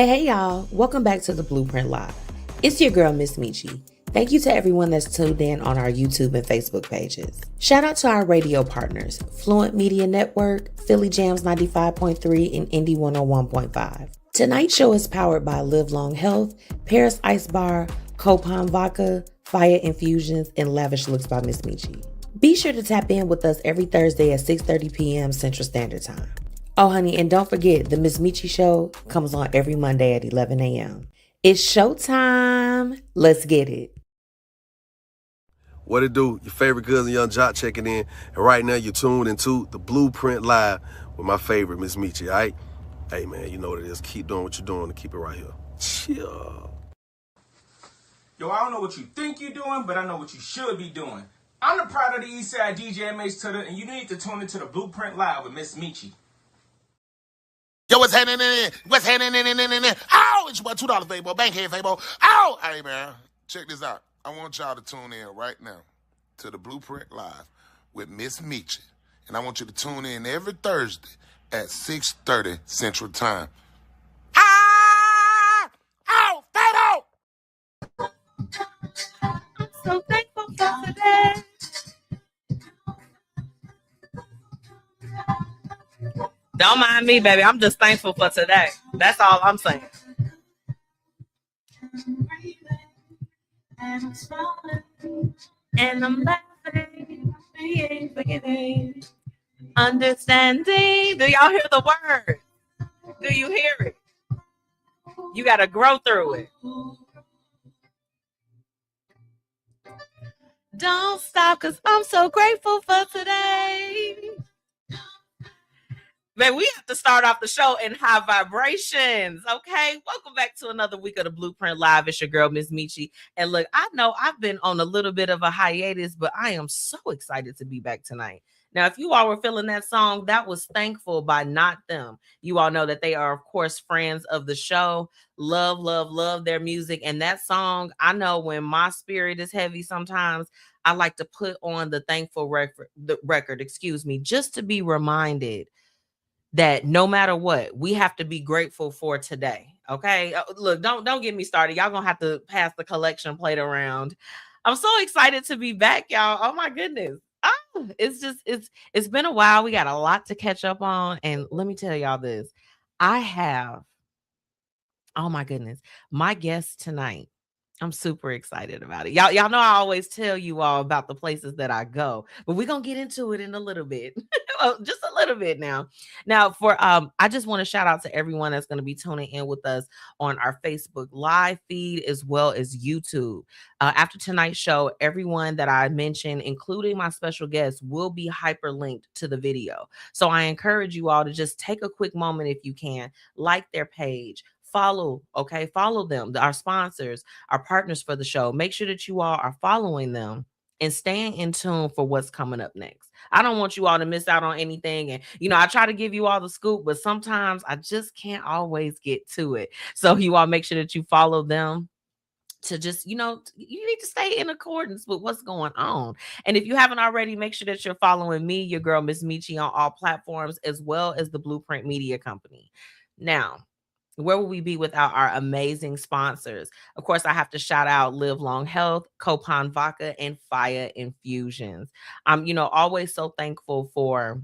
Hey, y'all. Welcome back to the Blueprint Live. It's your girl, MzMetchi. Thank you to everyone that's tuned in on our YouTube and Facebook pages. Shout out to our radio partners, Fluent Media Network, Philly Jams 95.3, and Indie 101.5. Tonight's show is powered by Live Long Health, Paris Ice Bar, Copan Vodka, Fiya Infusions, and Lavish Looks by MzMetchi. Be sure to tap in with us every Thursday at 6:30 p.m. Central Standard Time. Oh, honey, and don't forget, the MzMetchi Show comes on every Monday at 11 a.m. It's showtime. Let's get it. What it do? Your favorite cousin Young Jock checking in. And right now you're tuned into the Blueprint Live with my favorite MzMetchi, all right? Hey, man, you know what it is. Keep doing what you're doing and keep it right here. Chill. Yo, I don't know what you think you're doing, but I know what you should be doing. I'm the pride of the Eastside DJ MzTutter, and you need to tune into the Blueprint Live with MzMetchi. Yo, what's happening? What's happening? Ow! It's your boy $2, Fabo. Bankhead, Fabo. Ow! Hey, man, check this out. I want y'all to tune in right now to the Blueprint Live with MzMetchi. And I want you to tune in every Thursday at 6:30 Central Time. Ah! Ow! Fabo! I'm so thankful for today. Don't mind me, baby. I'm just thankful for today. That's all I'm saying. And I'm laughing, forgetting, understanding. Do y'all hear the word? Do you hear it? You got to grow through it. Don't stop, because I'm so grateful for today. Man, we have to start off the show in high vibrations, okay? Welcome back to another week of the Blueprint Live. It's your girl, MzMetchi. And look, I know I've been on a little bit of a hiatus, but I am so excited to be back tonight. Now, if you all were feeling that song, that was Thankful by Not Them. You all know that they are, of course, friends of the show. Love, love, love their music. And that song, I know when my spirit is heavy sometimes, I like to put on the Thankful record, just to be reminded that no matter what, we have to be grateful for today. Okay. Look, don't get me started. Y'all gonna have to pass the collection plate around. I'm so excited to be back, y'all. Oh my goodness. Oh, it's been a while. We got a lot to catch up on. And let me tell y'all this. Oh my goodness, my guest tonight. I'm super excited about it. Y'all know I always tell you all about the places that I go, but we're gonna get into it in a little bit. Well, just a little bit now. Now, I just want to shout out to everyone that's going to be tuning in with us on our Facebook live feed as well as YouTube. After tonight's show, everyone that I mentioned, including my special guests, will be hyperlinked to the video. So I encourage you all to just take a quick moment if you can, like their page. Follow them, our sponsors, our partners for the show. Make sure that you all are following them and staying in tune for what's coming up next. I don't want you all to miss out on anything. And, I try to give you all the scoop, but sometimes I just can't always get to it. So you all make sure that you follow them to just, you need to stay in accordance with what's going on. And if you haven't already, make sure that you're following me, your girl, MzMetchi, on all platforms, as well as the Blueprint Media Company. Now, where will we be without our amazing sponsors? Of course, I have to shout out Live Long Health, Copan Vodka, and Fiya Infusions. I'm, always so thankful for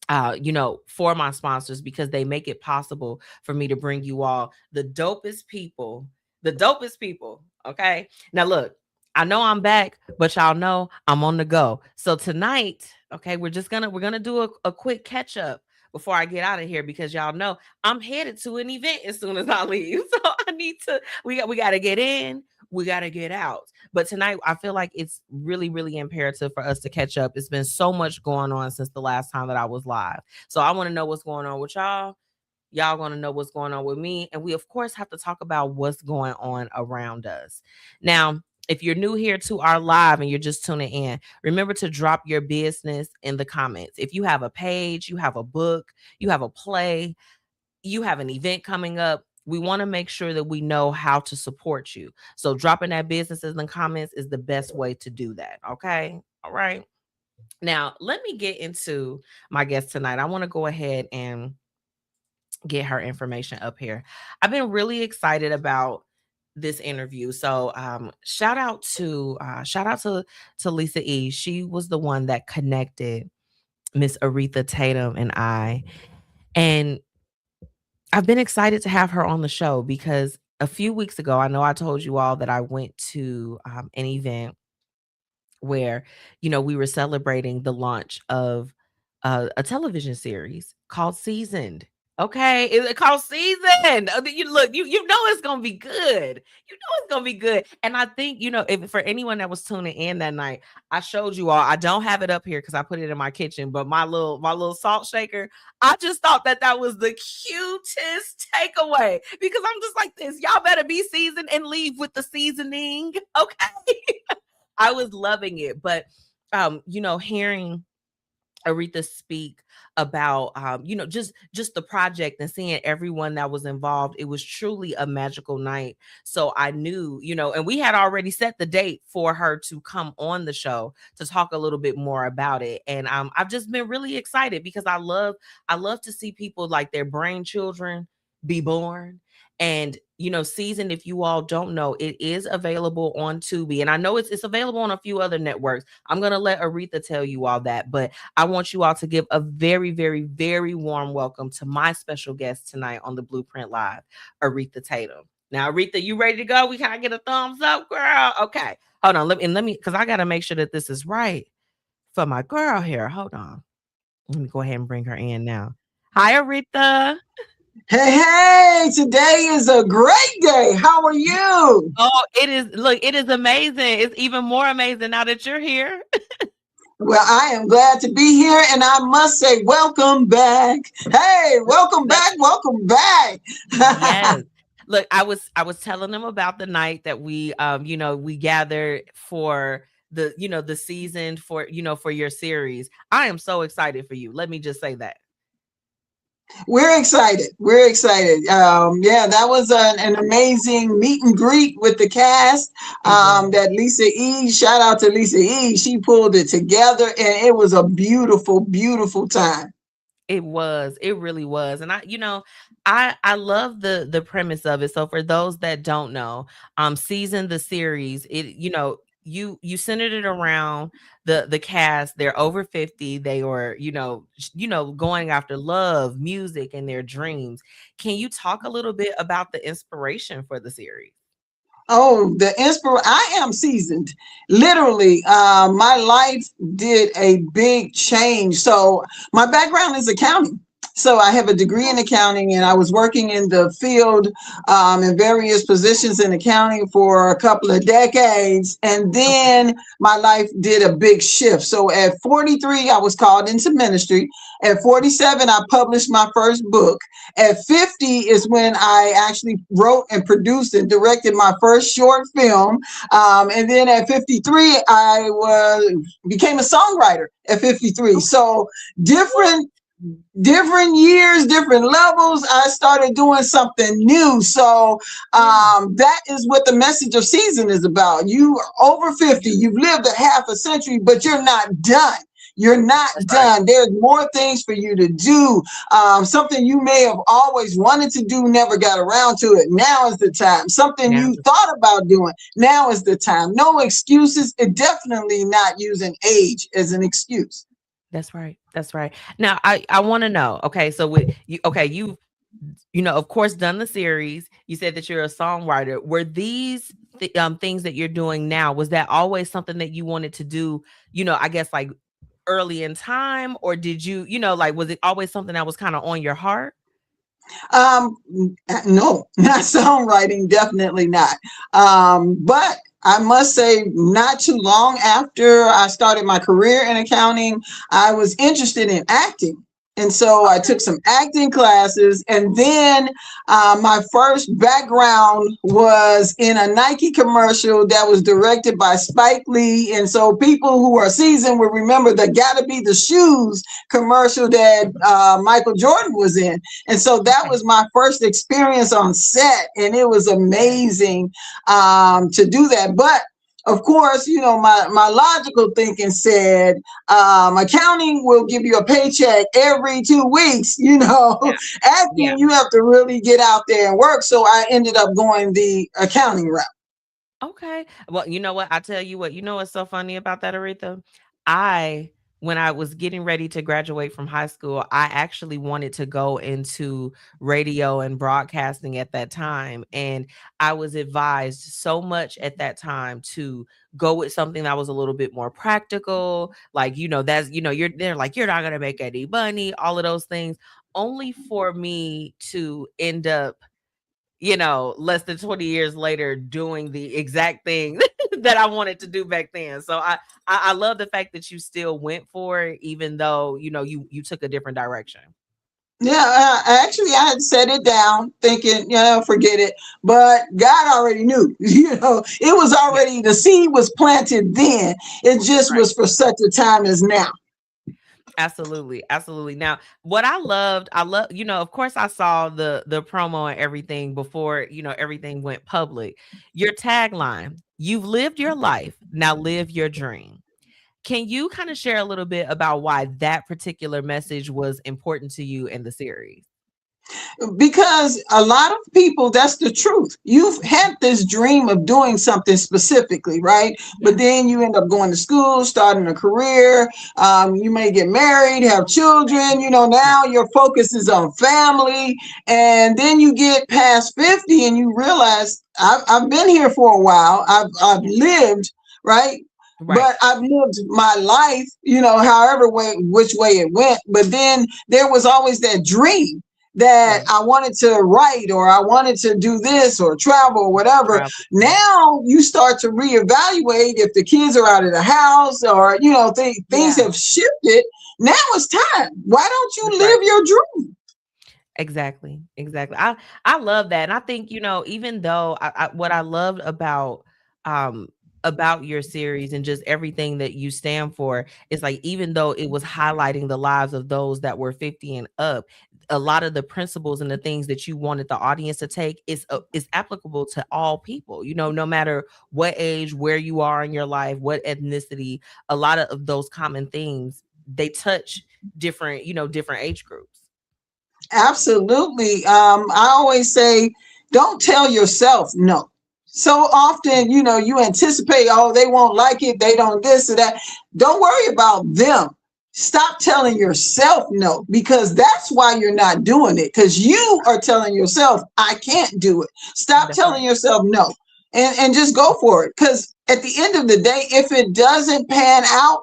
my sponsors, because they make it possible for me to bring you all the dopest people. Okay. Now look, I know I'm back, but y'all know I'm on the go. So tonight, okay, we're gonna do a quick catch up before I get out of here, because y'all know I'm headed to an event as soon as I leave. So we got to get in, we got to get out. But tonight, I feel like it's really, really imperative for us to catch up. It's been so much going on since the last time that I was live. So I want to know what's going on with y'all. Y'all going to know what's going on with me. And we, of course, have to talk about what's going on around us. Now, if you're new here to our live and you're just tuning in, remember to drop your business in the comments. If you have a page, you have a book, you have a play, you have an event coming up, we want to make sure that we know how to support you. So dropping that business in the comments is the best way to do that. Okay. All right. Now, let me get into my guest tonight. I want to go ahead and get her information up here. I've been really excited about this interview. So shout out to Lisa E. She was the one that connected Miss Aretha Tatum and I. And I've been excited to have her on the show because a few weeks ago, I know I told you all that I went to an event where, we were celebrating the launch of a television series called Seasoned. Okay, it's called Seasoned. You know it's gonna be good. You know it's gonna be good. And I think if for anyone that was tuning in that night, I showed you all. I don't have it up here because I put it in my kitchen, but my little salt shaker. I just thought that was the cutest takeaway because I'm just like this. Y'all better be seasoned and leave with the seasoning. Okay. I was loving it, but hearing Aretha speak about just the project and seeing everyone that was involved, it was truly a magical night. So I knew, and we had already set the date for her to come on the show to talk a little bit more about it. And I've just been really excited because I love to see people like their brain children be born. And Seasoned, if you all don't know, it is available on Tubi, and I know it's available on a few other networks. I'm gonna let Aretha tell you all that, but I want you all to give a very, very, very warm welcome to my special guest tonight on the Blueprint Live, Aretha Tatum. Now, Aretha, you ready to go? We kind of get a thumbs up, girl. Okay, hold on. Let me, because I gotta make sure that this is right for my girl here. Hold on. Let me go ahead and bring her in now. Hi, Aretha. Hey, today is a great day. How are you? Oh, it is. Look, it is amazing. It's even more amazing now that you're here. Well, I am glad to be here, and I must say, welcome back. Hey, welcome back. Welcome back. Yes. Look, I was telling them about the night that we we gathered for the season for your series. I am so excited for you. Let me just say that. We're excited. We're excited. Yeah, that was an amazing meet and greet with the cast. That Lisa E. Shout out to Lisa E. She pulled it together, and it was a beautiful, beautiful time. It was. It really was. And I love the premise of it. So for those that don't know, Season the series, you centered it around the cast. They're over 50. They were, going after love, music, and their dreams. Can you talk a little bit about the inspiration for the series? Oh, I am seasoned. Literally, my life did a big change. So my background is accounting. So I have a degree in accounting, and I was working in the field in various positions in accounting for a couple of decades. And then my life did a big shift. So at 43, I was called into ministry. At 47, I published my first book. At 50 is when I actually wrote and produced and directed my first short film. And then at 53, I became a songwriter at 53. So different years, different levels, I started doing something new. So that is what the message of Season is about. You are over 50, you've lived a half a century, but you're not done. You're not done. Right. There's more things for you to do. Something you may have always wanted to do, never got around to it. Now is the time. Something you thought about doing. Now is the time. No excuses. And definitely not using age as an excuse. That's right. That's right. Now, I want to know. Okay, so with you, you've of course done the series. You said that you're a songwriter. Were these things that you're doing now? Was that always something that you wanted to do? I guess like early in time, or did you was it always something that was kind of on your heart? No, not songwriting, definitely not. But I must say, not too long after I started my career in accounting, I was interested in acting. And so I took some acting classes, and then my first background was in a Nike commercial that was directed by Spike Lee. And so people who are seasoned will remember the Gotta Be the Shoes commercial that Michael Jordan was in. And so that was my first experience on set, and it was amazing to do that. But of course, my logical thinking said accounting will give you a paycheck every 2 weeks. Yeah. Acting, you have to really get out there and work. So I ended up going the accounting route. Okay. Well, you know what? I tell you what, you know what's so funny about that, Aretha? When I was getting ready to graduate from high school, I actually wanted to go into radio and broadcasting at that time. And I was advised so much at that time to go with something that was a little bit more practical. Like, they're like, you're not going to make any money, all of those things, only for me to end up less than 20 years later doing the exact thing that I wanted to do back then. So I love the fact that you still went for it, even though, you took a different direction. Yeah, actually, I had set it down thinking, forget it. But God already knew, it was already, the seed was planted then. It just was for such a time as now. Absolutely. Absolutely. Now, what I love, of course I saw the promo and everything before, everything went public. Your tagline, you've lived your life, now live your dream. Can you kind of share a little bit about why that particular message was important to you in the series? Because a lot of people, that's the truth. You've had this dream of doing something specifically, right? Yeah. But then you end up going to school, starting a career. You may get married, have children. Now your focus is on family. And then you get past 50 and you realize I've been here for a while. I've lived, right? But I've lived my life, which way it went. But then there was always that dream that I wanted to write, or I wanted to do this, or travel, or whatever. Now you start to reevaluate if the kids are out of the house, or things have shifted. Now it's time. Why don't you live your dream? Exactly. I love that, and I think even though what I loved about your series and just everything that you stand for is like, even though it was highlighting the lives of those that were 50 and up, a lot of the principles and the things that you wanted the audience to take is applicable to all people, no matter what age, where you are in your life, what ethnicity. A lot of those common themes, they touch different age groups. Absolutely. I always say, don't tell yourself no. So often, you anticipate, they won't like it. They don't this or that. Don't worry about them. Stop telling yourself no, because that's why you're not doing it. Because you are telling yourself, I can't do it. Stop telling yourself no, and just go for it. Because at the end of the day, if it doesn't pan out,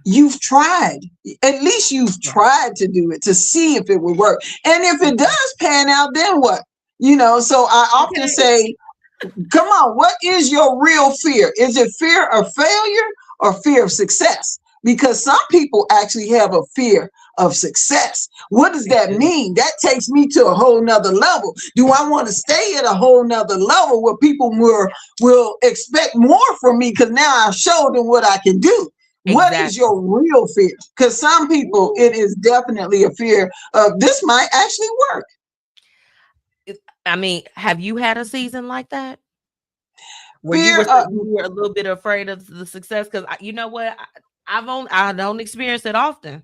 you've tried. At least you've tried to do it to see if it would work. And if it does pan out, then what? So I often say, come on, what is your real fear? Is it fear of failure or fear of success? Because some people actually have a fear of success. What does that mean? That takes me to a whole nother level. Do I want to stay at a whole nother level where people will expect more from me because now I've showed them what I can do? Exactly. What is your real fear? Because some people, it is definitely a fear of this might actually work. I mean, have you had a season like that? Where you were a little bit afraid of the success? Because you know what? I don't experience it often,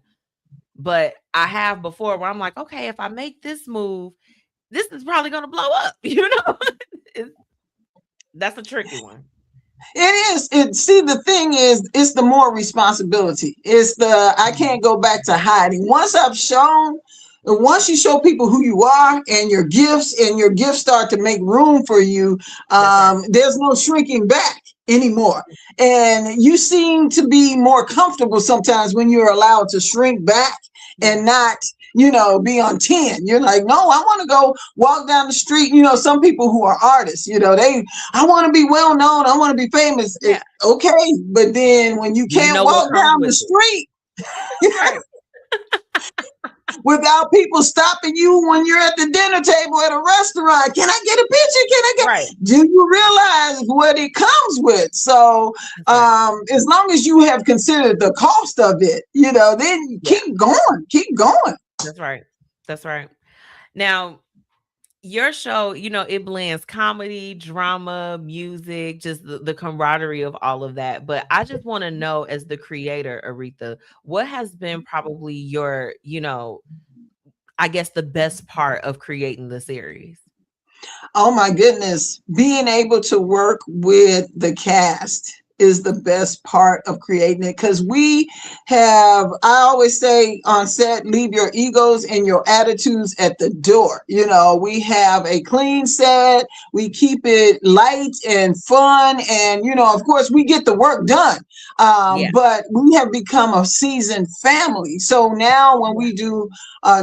but I have before where I'm like, okay, if I make this move, this is probably going to blow up. That's a tricky one. It is. See, the thing is, it's the more responsibility. It's I can't go back to hiding. Once you show people who you are and your gifts start to make room for you, there's no shrinking back anymore. And you seem to be more comfortable sometimes when you're allowed to shrink back and not, be on 10. You're like, no, I want to go walk down the street. Some people who are artists, I want to be well known. I want to be famous. Yeah. Okay. But then when you can't walk down the street, without people stopping you when you're at the dinner table at a restaurant, can I get a picture? Do you realize what it comes with? So as long as you have considered the cost of it, then keep going. That's right. Now, your show, it blends comedy, drama, music, just the camaraderie of all of that. But I just want to know, as the creator, Aretha, what has been probably your, I guess the best part of creating the series? Oh my goodness. Being able to work with the cast is the best part of creating it, because I always say on set, leave your egos and your attitudes at the door. We have a clean set, we keep it light and fun, and of course we get the work done. Yeah. But we have become a seasoned family. So now when we do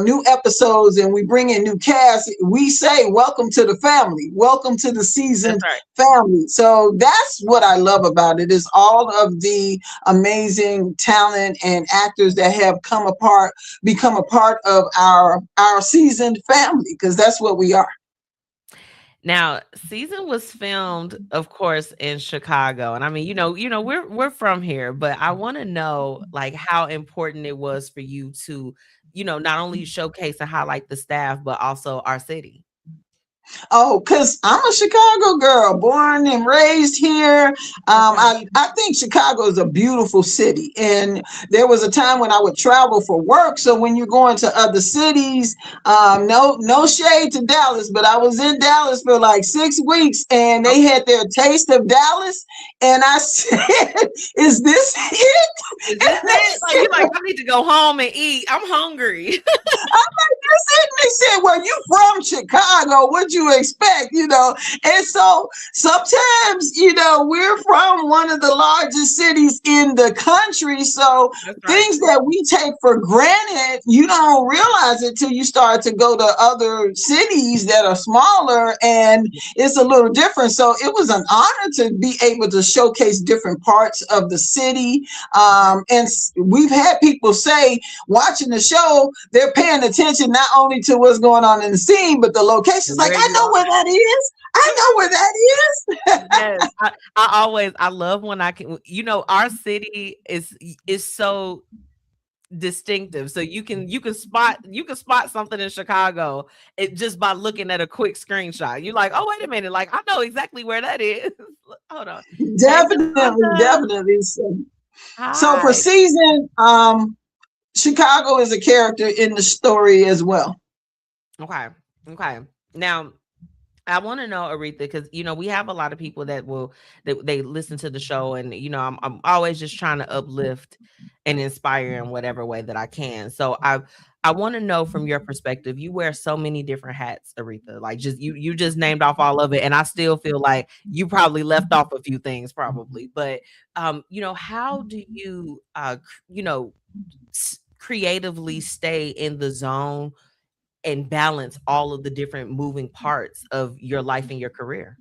new episodes and we bring in new cast, we say, welcome to the family, welcome to the seasoned family. So that's what I love about it, is all of the amazing talent and actors that have become a part of our seasoned family, because that's what we are. Now, season was filmed, of course, in Chicago, and I mean, we're from here, but I want to know, like, how important it was for you to, not only showcase and highlight the staff, but also our city. Oh, because I'm a Chicago girl, born and raised here. I think Chicago is a beautiful city. And there was a time when I would travel for work. So when you're going to other cities, no shade to Dallas, but I was in Dallas for like 6 weeks and they had their taste of Dallas. And I said, is this it? Is this it? Like, you're like, I need to go home and eat. I'm hungry. I'm like, this it. They said, well, you from Chicago, what you expect, And so sometimes, we're from one of the largest cities in the country. So things that we take for granted, you don't realize it till you start to go to other cities that are smaller, and it's a little different. So it was an honor to be able to showcase different parts of the city. And we've had people say, watching the show, they're paying attention not only to what's going on in the scene, but the locations. Like, I know where that is. I know where that is. Yes, I love when I can, our city is so distinctive. So you can spot something in Chicago just by looking at a quick screenshot. You're like, oh, wait a minute, like I know exactly where that is. Hold on. Definitely. So for season, Chicago is a character in the story as well. Okay. Now, I want to know, Aretha, because we have a lot of people that they listen to the show, and I'm always just trying to uplift and inspire in whatever way that I can. So I want to know, from your perspective, you wear so many different hats, Aretha. Like, just you just named off all of it, and I still feel like you probably left off a few things, probably. But how do you creatively stay in the zone and balance all of the different moving parts of your life and your career?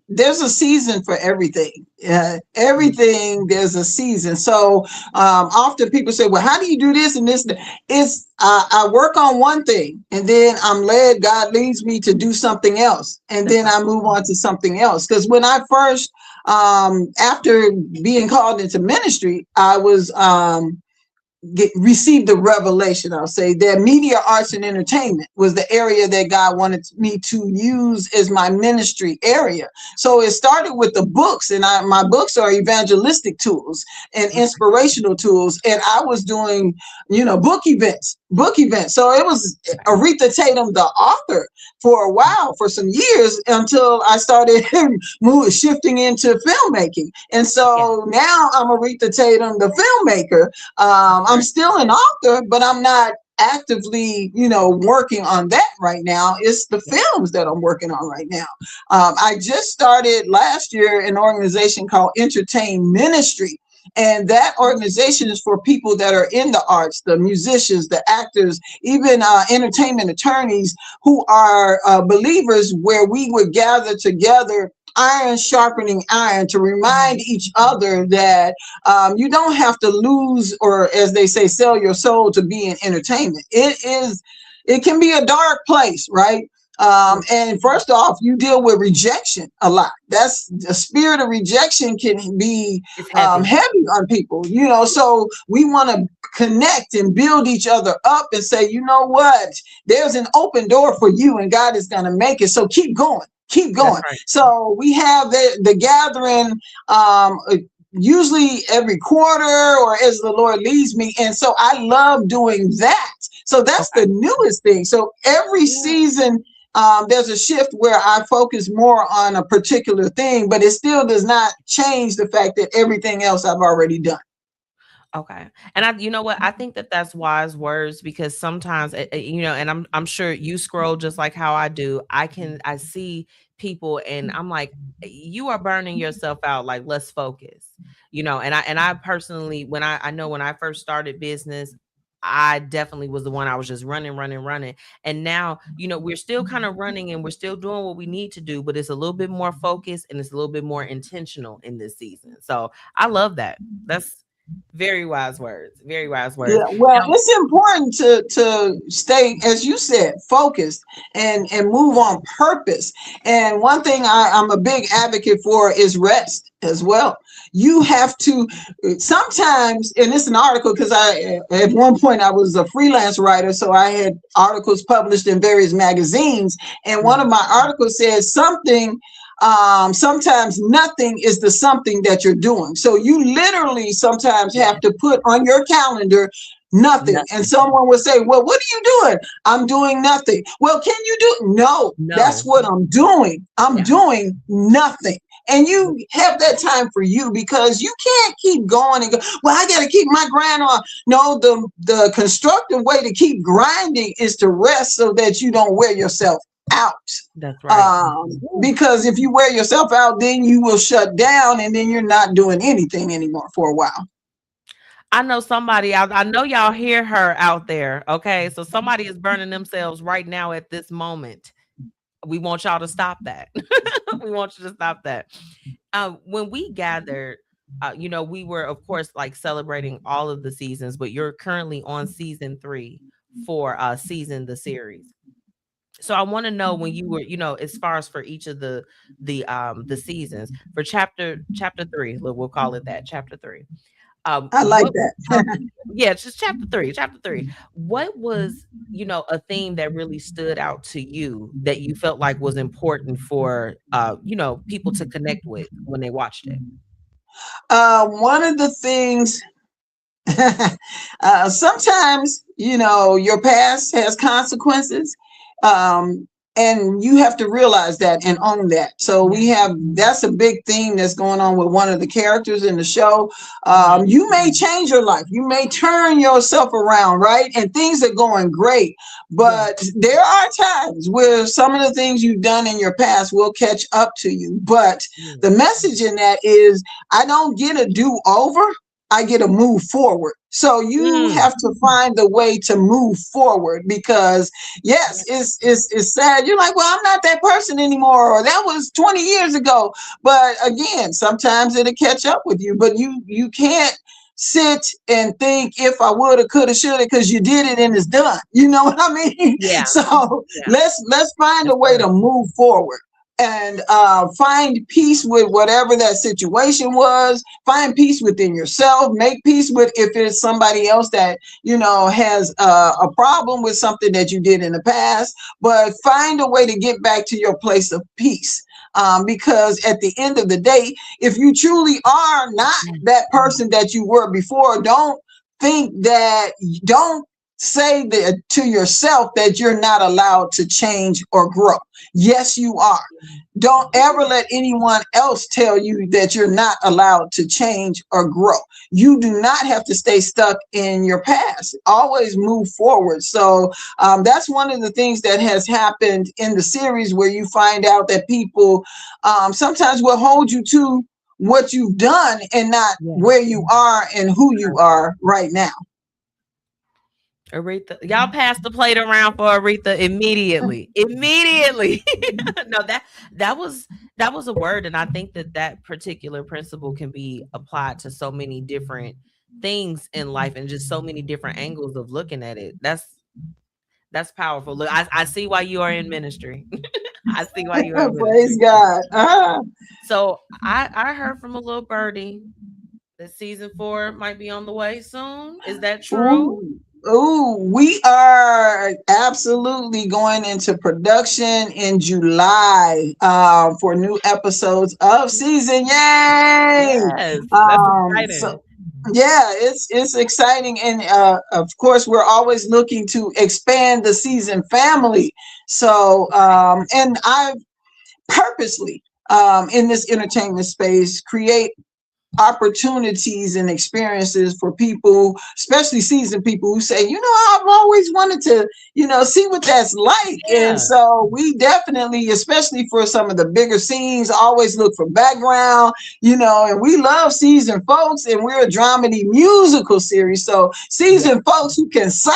There's a season for everything. Everything, there's a season. So often people say, well, how do you do this and this? I work on one thing, and then God leads me to do something else, and then I move on to something else. Because when I first, after being called into ministry, I was received the revelation, I'll say, that media, arts, and entertainment was the area that God wanted me to use as my ministry area. So it started with the books, and my books are evangelistic tools and inspirational tools. And I was doing, book events. So it was Aretha Tatum, the author, for a while, for some years, until I started shifting into filmmaking. And so now I'm Aretha Tatum, the filmmaker. I'm still an author, but I'm not actively, working on that right now. It's the films that I'm working on right now. I just started last year an organization called Entertain Ministry. And that organization is for people that are in the arts, the musicians, the actors, even entertainment attorneys who are believers, where we would gather together, iron sharpening iron, to remind each other that you don't have to lose, or as they say, sell your soul to be in entertainment. It can be a dark place, right? And first off, you deal with rejection a lot. That's the spirit of rejection can be It's heavy. heavy on people, so we want to connect and build each other up and say, you know what, there's an open door for you and God is going to make it. So keep going. Keep going. Right. So we have the gathering usually every quarter or as the Lord leads me. And so I love doing that. So that's the newest thing. So every season, there's a shift where I focus more on a particular thing, but it still does not change the fact that everything else I've already done. Okay. And you know what? I think that that's wise words, because sometimes, and I'm sure you scroll just like how I do. I see people and I'm like, you are burning yourself out. Like, let's focus, and I personally, when I know when I first started business, I definitely was the one. I was just running. And now, we're still kind of running and we're still doing what we need to do, but it's a little bit more focused and it's a little bit more intentional in this season. So I love that. That's very wise words. Very wise words. Yeah, well, it's important to stay, as you said, focused and move on purpose. And one thing I'm a big advocate for is rest as well. You have to sometimes, and it's an article because at one point I was a freelance writer, so I had articles published in various magazines, and one of my articles says sometimes nothing is the something that you're doing. So you literally sometimes have to put on your calendar nothing. And someone will say, well, what are you doing? I'm doing nothing. Well, can you do? No, that's what I'm doing. I'm doing nothing. And you have that time for you, because you can't keep going and go, well, I got to keep my grind on. No, the constructive way to keep grinding is to rest so that you don't wear yourself out. That's right. Because if you wear yourself out, then you will shut down and then you're not doing anything anymore for a while. I know somebody out. I know y'all hear her out there. Okay. So somebody is burning themselves right now at this moment. We want y'all to stop that. We want you to stop that. When we gathered, we were, of course, like celebrating all of the seasons, but you're currently on season 3 for Season the series. So I want to know, when you were, as far as for each of the seasons, for chapter 3, we'll call it that, chapter 3. I like that. Yeah, it's just chapter 3. What was, a theme that really stood out to you that you felt like was important for, people to connect with when they watched it? One of the things, sometimes, your past has consequences. And you have to realize that and own that. So that's a big theme that's going on with one of the characters in the show. You may change your life. You may turn yourself around, right? And things are going great. But there are times where some of the things you've done in your past will catch up to you. But the message in that is, I don't get a do-over. I get to move forward. So you have to find the way to move forward, because yes, it's sad. You're like, well, I'm not that person anymore, or that was 20 years ago. But again, sometimes it'll catch up with you, but you can't sit and think if I woulda, coulda, shoulda, because you did it and it's done. You know what I mean? Yeah. So let's find a way to move forward. And find peace with whatever that situation was. Find peace within yourself. Make peace with if it's somebody else that, has a problem with something that you did in the past. But find a way to get back to your place of peace. Because at the end of the day, if you truly are not that person that you were before, don't say that to yourself that you're not allowed to change or grow. Yes, you are. Don't ever let anyone else tell you that you're not allowed to change or grow. You do not have to stay stuck in your past. Always move forward. So that's one of the things that has happened in the series, where you find out that people sometimes will hold you to what you've done and not where you are and who you are right now. Aretha, y'all pass the plate around for Aretha immediately. No, that was a word, and I think that particular principle can be applied to so many different things in life and just so many different angles of looking at it. That's powerful. Look, I see why you are in ministry. I see why you are in Praise ministry. God. So I heard from a little birdie that season 4 might be on the way soon. Is that true? Ooh, we are absolutely going into production in July for new episodes of season. Yay! Yes, that's exciting. So yeah, it's exciting, and of course we're always looking to expand the season family. So and I purposely in this entertainment space create opportunities and experiences for people, especially seasoned people who say, I've always wanted to, see what that's like. Yeah. And so we definitely, especially for some of the bigger scenes, always look for background, and we love seasoned folks, and we're a dramedy musical series. So seasoned folks who can sing,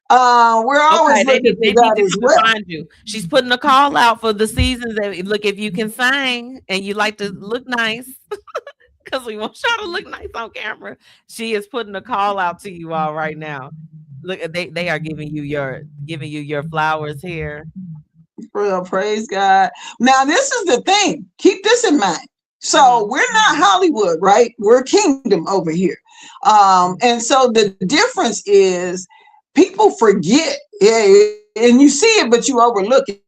we're always looking for that as well. Find you. She's putting a call out for the seasons. Look, if you can sing and you like to look nice, because we want y'all to look nice on camera, she is putting a call out to you all right now. Look, they are giving you your flowers here. Well, praise God. Now, this is the thing. Keep this in mind. So we're not Hollywood, right? We're kingdom over here. And so the difference is people forget, and you see it, but you overlook it,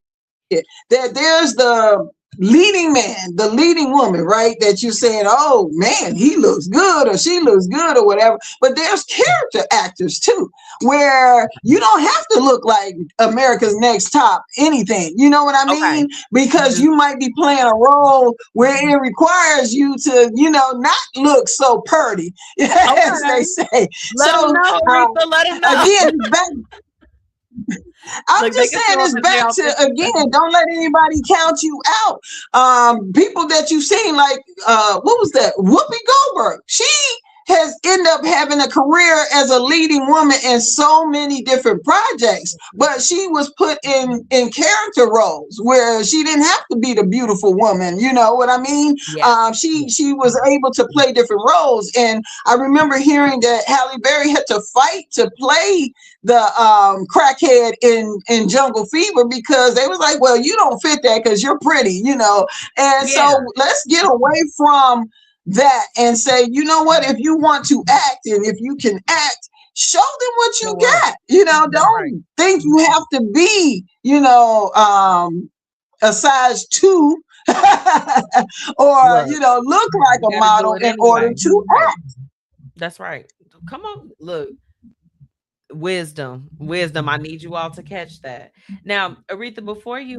that there's the leading man, the leading woman, right? That you're saying, oh man, he looks good or she looks good or whatever. But there's character actors too, where you don't have to look like America's Next Top anything. You know what I mean? Because you might be playing a role where it requires you to, not look so purty, as they say. Let them know, Aretha, let them know. Again, I'm just saying it's back to, again, don't let anybody count you out. People that you've seen, like, what was that? Whoopi Goldberg. She has ended up having a career as a leading woman in so many different projects, but she was put in character roles where she didn't have to be the beautiful woman. You know what I mean? Yeah. She was able to play different roles. And I remember hearing that Halle Berry had to fight to play the crackhead in Jungle Fever, because they was like, well, you don't fit that because you're pretty, and so let's get away from that and say, you know what, if you want to act and if you can act, show them what you got. Don't think you have to be a size 2 or look like a model in order to act. That's right. Come on, look. Wisdom. I need you all to catch that. Now, Aretha, before you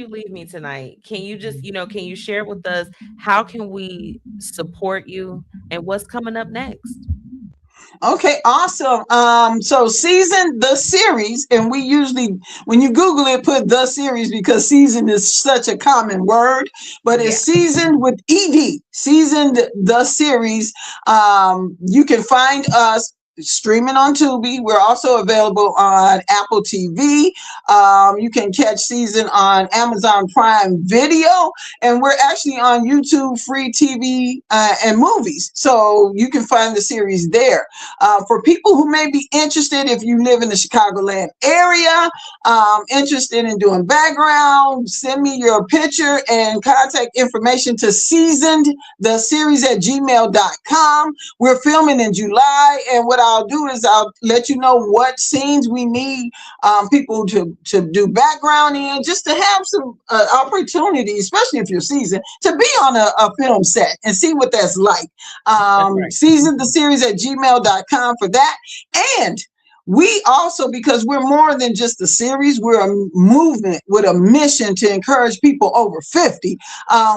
leave me tonight, can you just, can you share with us how can we support you and what's coming up next? Okay, awesome. So season the series, and we usually, when you Google it, put the series because season is such a common word, but it's seasoned with ED, seasoned the series. You can find us streaming on Tubi. We're also available on Apple TV. You can catch season on Amazon Prime Video, and we're actually on YouTube Free TV and movies. So you can find the series there. For people who may be interested, if you live in the Chicagoland area, interested in doing background, send me your picture and contact information to seasonedtheseries@gmail.com. We're filming in July, and what I'll do is I'll let you know what scenes we need people to do background in, just to have some opportunity, especially if you're seasoned, to be on a film set and see what that's like. Seasonedtheseries@gmail.com for that. And we also, because we're more than just a series, we're a movement with a mission to encourage people over 50.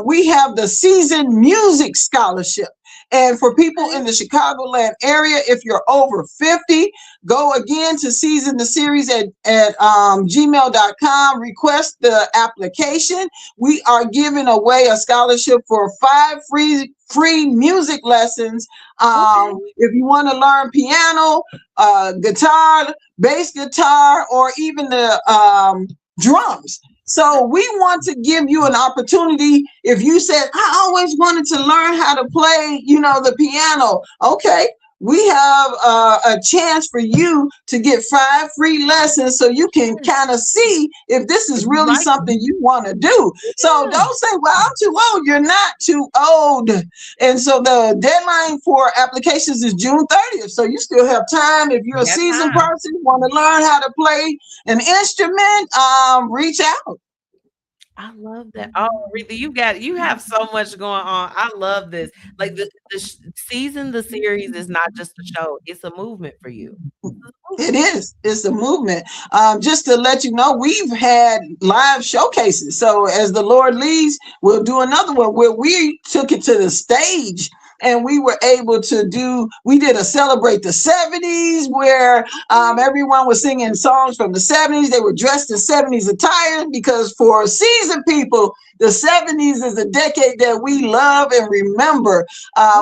We have the Seasoned Music Scholarship. And for people in the Chicagoland area, if you're over 50, go again to season the series at gmail.com. Request the application. We are giving away a scholarship for 5 free music lessons. If you want to learn piano, guitar, bass guitar, or even the drums. So we want to give you an opportunity. If you said, I always wanted to learn how to play, the piano. Okay, we have a chance for you to get 5 free lessons so you can kind of see if this is really something you want to do. So don't say, well, I'm too old. You're not too old. And so the deadline for applications is June 30th. So you still have time. If you're a seasoned person, want to learn how to play an instrument, reach out. I love that. Oh, Aretha, you have so much going on. I love this. Like the series is not just a show; it's a movement for you. It is. It's a movement. Just to let you know, we've had live showcases. So as the Lord leads, we'll do another one where we took it to the stage. And we were able to we did a celebrate the 70s where everyone was singing songs from the 70s. They were dressed in 70s attire because for seasoned people, the 70s is a decade that we love and remember.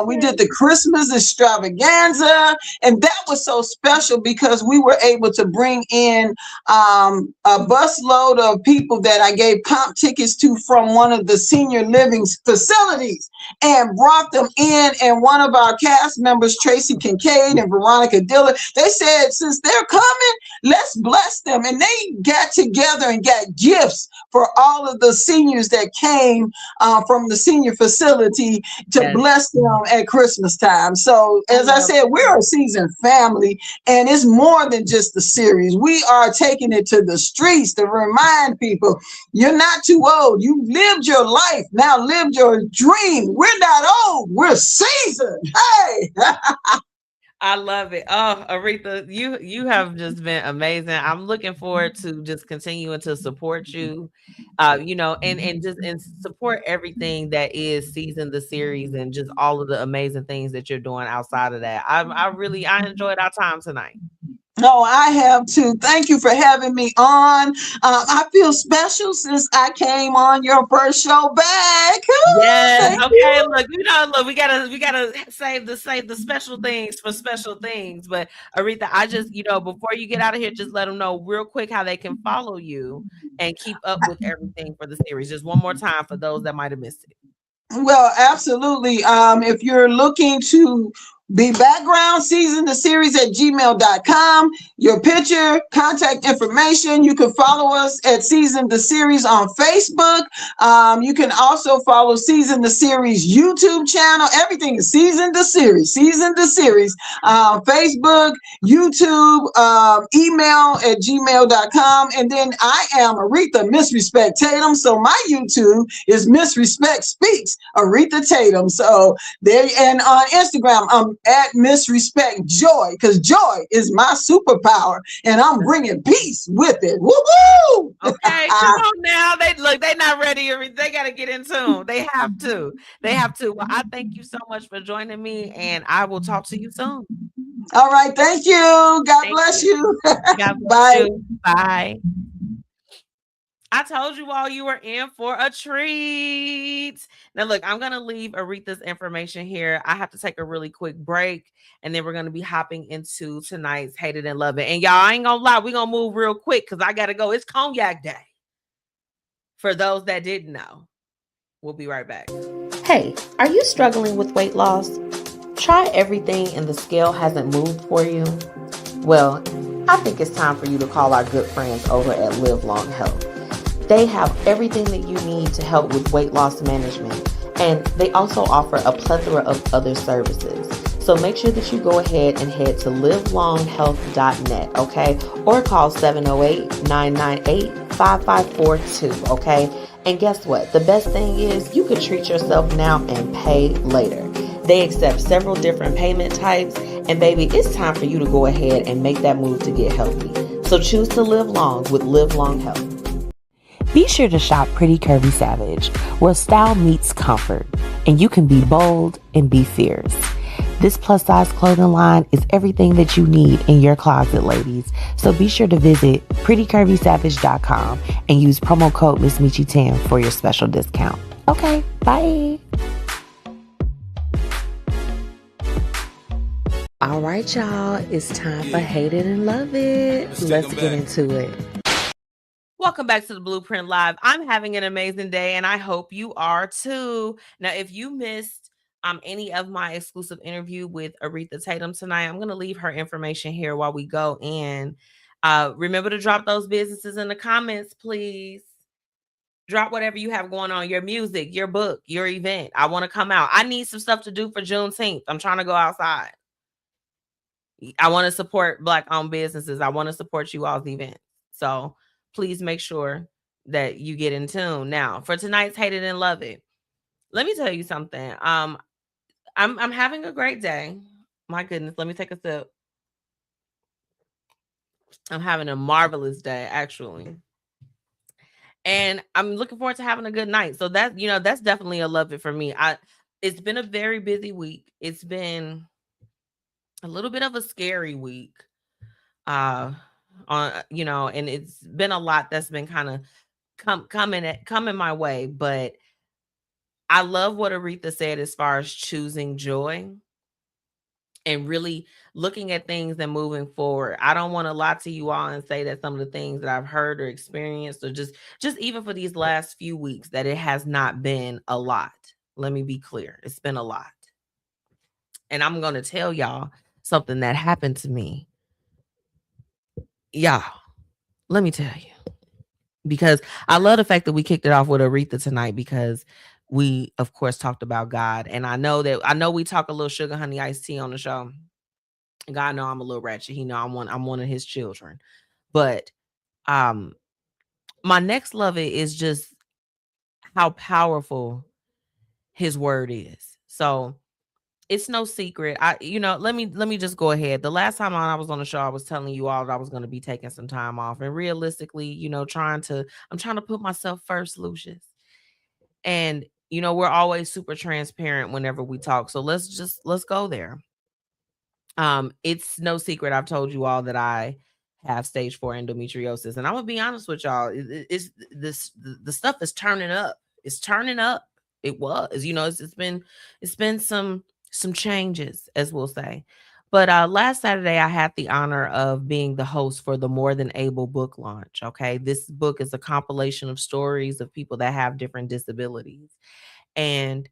We did the Christmas extravaganza, and that was so special because we were able to bring in a busload of people that I gave comp tickets to from one of the senior living facilities and brought them in. And one of our cast members, Tracy Kincaid and Veronica Dillard, they said, since they're coming, let's bless them. And they got together and got gifts for all of the seniors that came from the senior facility to bless them at Christmas time. So as I said, we're a seasoned family, and it's more than just the series. We are taking it to the streets to remind people you're not too old. You lived your life. Now live your dream. We're not old. We're seasoned. Hey. I love it. Oh, Aretha, you have just been amazing. I'm looking forward to just continuing to support you, and support everything that is Season the series and just all of the amazing things that you're doing outside of that. I enjoyed our time tonight. No, I have too. Thank you for having me on. I feel special since I came on your first show back. Yes. Okay. Look, we gotta save the special things for special things. But Aretha, I just, before you get out of here, just let them know real quick how they can follow you and keep up with everything for the series. Just one more time for those that might have missed it. Well, absolutely. If you're looking to be background, season the series at gmail.com. Your picture, contact information. You can follow us at Season the Series on Facebook. You can also follow Season the Series YouTube channel. Everything is Season the Series. Facebook, YouTube, email at gmail.com. And then I am Aretha Misrespect Tatum. So my YouTube is Misrespect Speaks Aretha Tatum. So there, and on Instagram, I'm at Misrespect Joy, because joy is my superpower, and I'm bringing peace with it. Woo-hoo! Okay, come on now. They're not ready. They got to get in tune. They have to. Well, I thank you so much for joining me, and I will talk to you soon. All right, thank you. God bless you. God bless you. Bye. I told you all you were in for a treat. Now, look, I'm going to leave Aretha's information here. I have to take a really quick break, and then we're going to be hopping into tonight's Hate It and Love It. And y'all, I ain't going to lie, we're going to move real quick because I got to go. It's Cognac Day. For those that didn't know, we'll be right back. Hey, are you struggling with weight loss? Try everything and the scale hasn't moved for you? Well, I think it's time for you to call our good friends over at Live Long Health. They have everything that you need to help with weight loss management, and they also offer a plethora of other services. So make sure that you go ahead and head to livelonghealth.net, okay? Or call 708-998-5542, okay? And guess what? The best thing is you can treat yourself now and pay later. They accept several different payment types, and baby, it's time for you to go ahead and make that move to get healthy. So choose to live long with Live Long Health. Be sure to shop Pretty Curvy Savage, where style meets comfort, and you can be bold and be fierce. This plus-size clothing line is everything that you need in your closet, ladies. So be sure to visit prettycurvysavage.com and use promo code MzMetchi10 for your special discount. Okay, bye. All right, y'all. It's time for Hate It and Love It. Let's get into it. Welcome back to the Blueprint Live. I'm having an amazing day, and I hope you are too. Now, if you missed any of my exclusive interview with Aretha Tatum tonight. I'm going to leave her information here while we go in. Remember to drop those businesses in the comments, please. Drop whatever you have going on, your music, your book, your event. I want to come out. I need some stuff to do for Juneteenth. I'm trying to go outside. I want to support Black-owned businesses. I want to support you all's events. So please make sure that you get in tune. Now, for tonight's Hate It and Love It, let me tell you something. I'm having a great day. My goodness, let me take a sip. I'm having a marvelous day, actually. And I'm looking forward to having a good night. So that, that's definitely a love it for me. It's been a very busy week. It's been a little bit of a scary week. And it's been a lot that's been kind of coming my way. But I love what Aretha said as far as choosing joy and really looking at things and moving forward. I don't want to lie to you all and say that some of the things that I've heard or experienced, or just even for these last few weeks, that it has not been a lot. Let me be clear. It's been a lot. And I'm going to tell y'all something that happened to me. Y'all, let me tell you. Because I love the fact that we kicked it off with Aretha tonight, because we, of course, talked about God. And I know we talk a little sugar honey iced tea on the show. God know I'm a little ratchet. He know I'm one of his children. But my next love it is just how powerful his word is. So it's no secret. Let me just go ahead. The last time I was on the show, I was telling you all that I was going to be taking some time off. And realistically, I'm trying to put myself first, Lucius. And we're always super transparent whenever we talk. So let's go there. It's no secret. I've told you all that I have stage 4 endometriosis, and I'm gonna be honest with y'all. The stuff is turning up. It's turning up. It was, it's been some changes, as we'll say. But last Saturday, I had the honor of being the host for the More Than Able book launch. Okay, this book is a compilation of stories of people that have different disabilities, and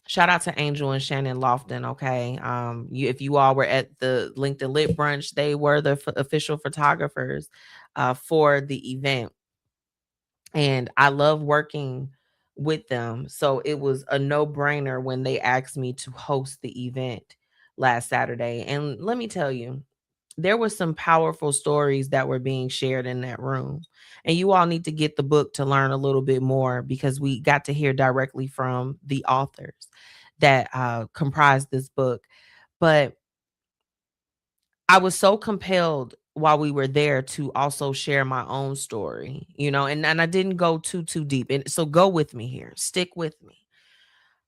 shout out to Angel and Shannon Lofton. Okay. If you all were at the LinkedIn Lit brunch, they were the official photographers for the event. And I love working with them. So it was a no-brainer when they asked me to host the event last Saturday. And let me tell you, there were some powerful stories that were being shared in that room. And you all need to get the book to learn a little bit more, because we got to hear directly from the authors that comprise this book. But I was so compelled while we were there to also share my own story, and I didn't go too deep. And so go with me here. Stick with me.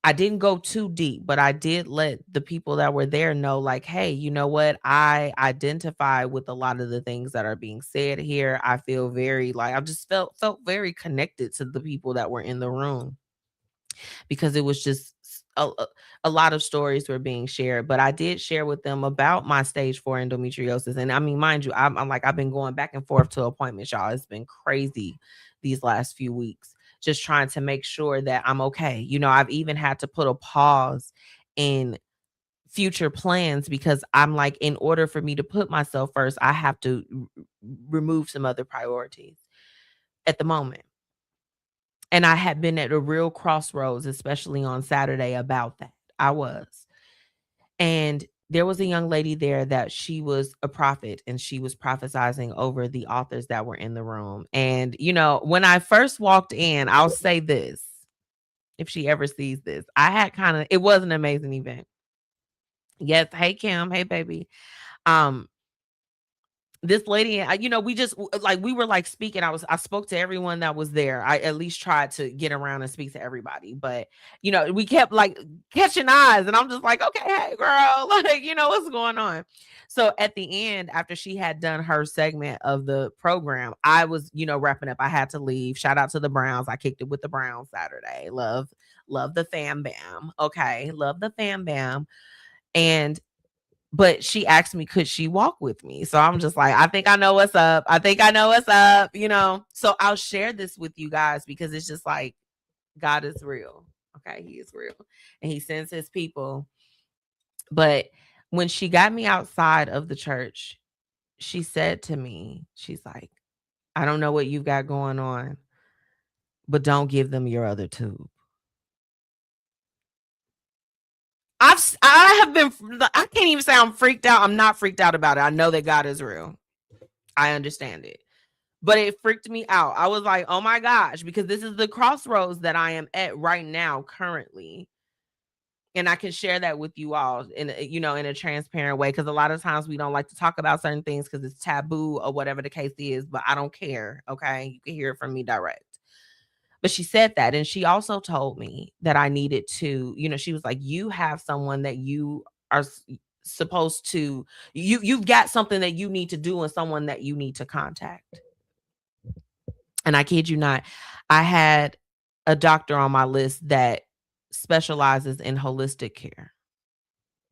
I didn't go too deep, but I did let the people that were there know, like, hey, you know what? I identify with a lot of the things that are being said here. I feel very I just felt very connected to the people that were in the room, because it was just a lot of stories were being shared. But I did share with them about my stage 4 endometriosis. And I mean, mind you, I've been going back and forth to appointments, y'all. It's been crazy these last few weeks, just trying to make sure that I'm okay. I've even had to put a pause in future plans, because I'm like, in order for me to put myself first, I have to remove some other priorities at the moment. And I had been at a real crossroads, especially on Saturday, about that. I was. And there was a young lady there that she was a prophet, and she was prophesizing over the authors that were in the room. And, when I first walked in, I'll say this, if she ever sees this, it was an amazing event. Yes. Hey, Kim. Hey, baby. This lady, we just we were speaking. I spoke to everyone that was there. I at least tried to get around and speak to everybody, but we kept catching eyes, and I'm just like, okay, hey girl, what's going on? So at the end, after she had done her segment of the program, I was, wrapping up. I had to leave. Shout out to the Browns. I kicked it with the Browns Saturday. Love the fam bam. Okay. Love the fam bam. But she asked me, could she walk with me? So I'm just like, I think I know what's up. So I'll share this with you guys, because it's just like, God is real. Okay, he is real. And he sends his people. But when she got me outside of the church, she said to me, she's like, I don't know what you've got going on, but don't give them your other tube. I can't even say I'm freaked out. I'm not freaked out about it. I know that God is real. I understand it. But it freaked me out. I was like, oh my gosh, because this is the crossroads that I am at right now currently. And I can share that with you all in a transparent way, because a lot of times we don't like to talk about certain things because it's taboo or whatever the case is, but I don't care. Okay. You can hear it from me direct. But she said that. And she also told me that I needed to, she was like, you have someone that you are supposed to, you've got something that you need to do and someone that you need to contact. And I kid you not, I had a doctor on my list that specializes in holistic care.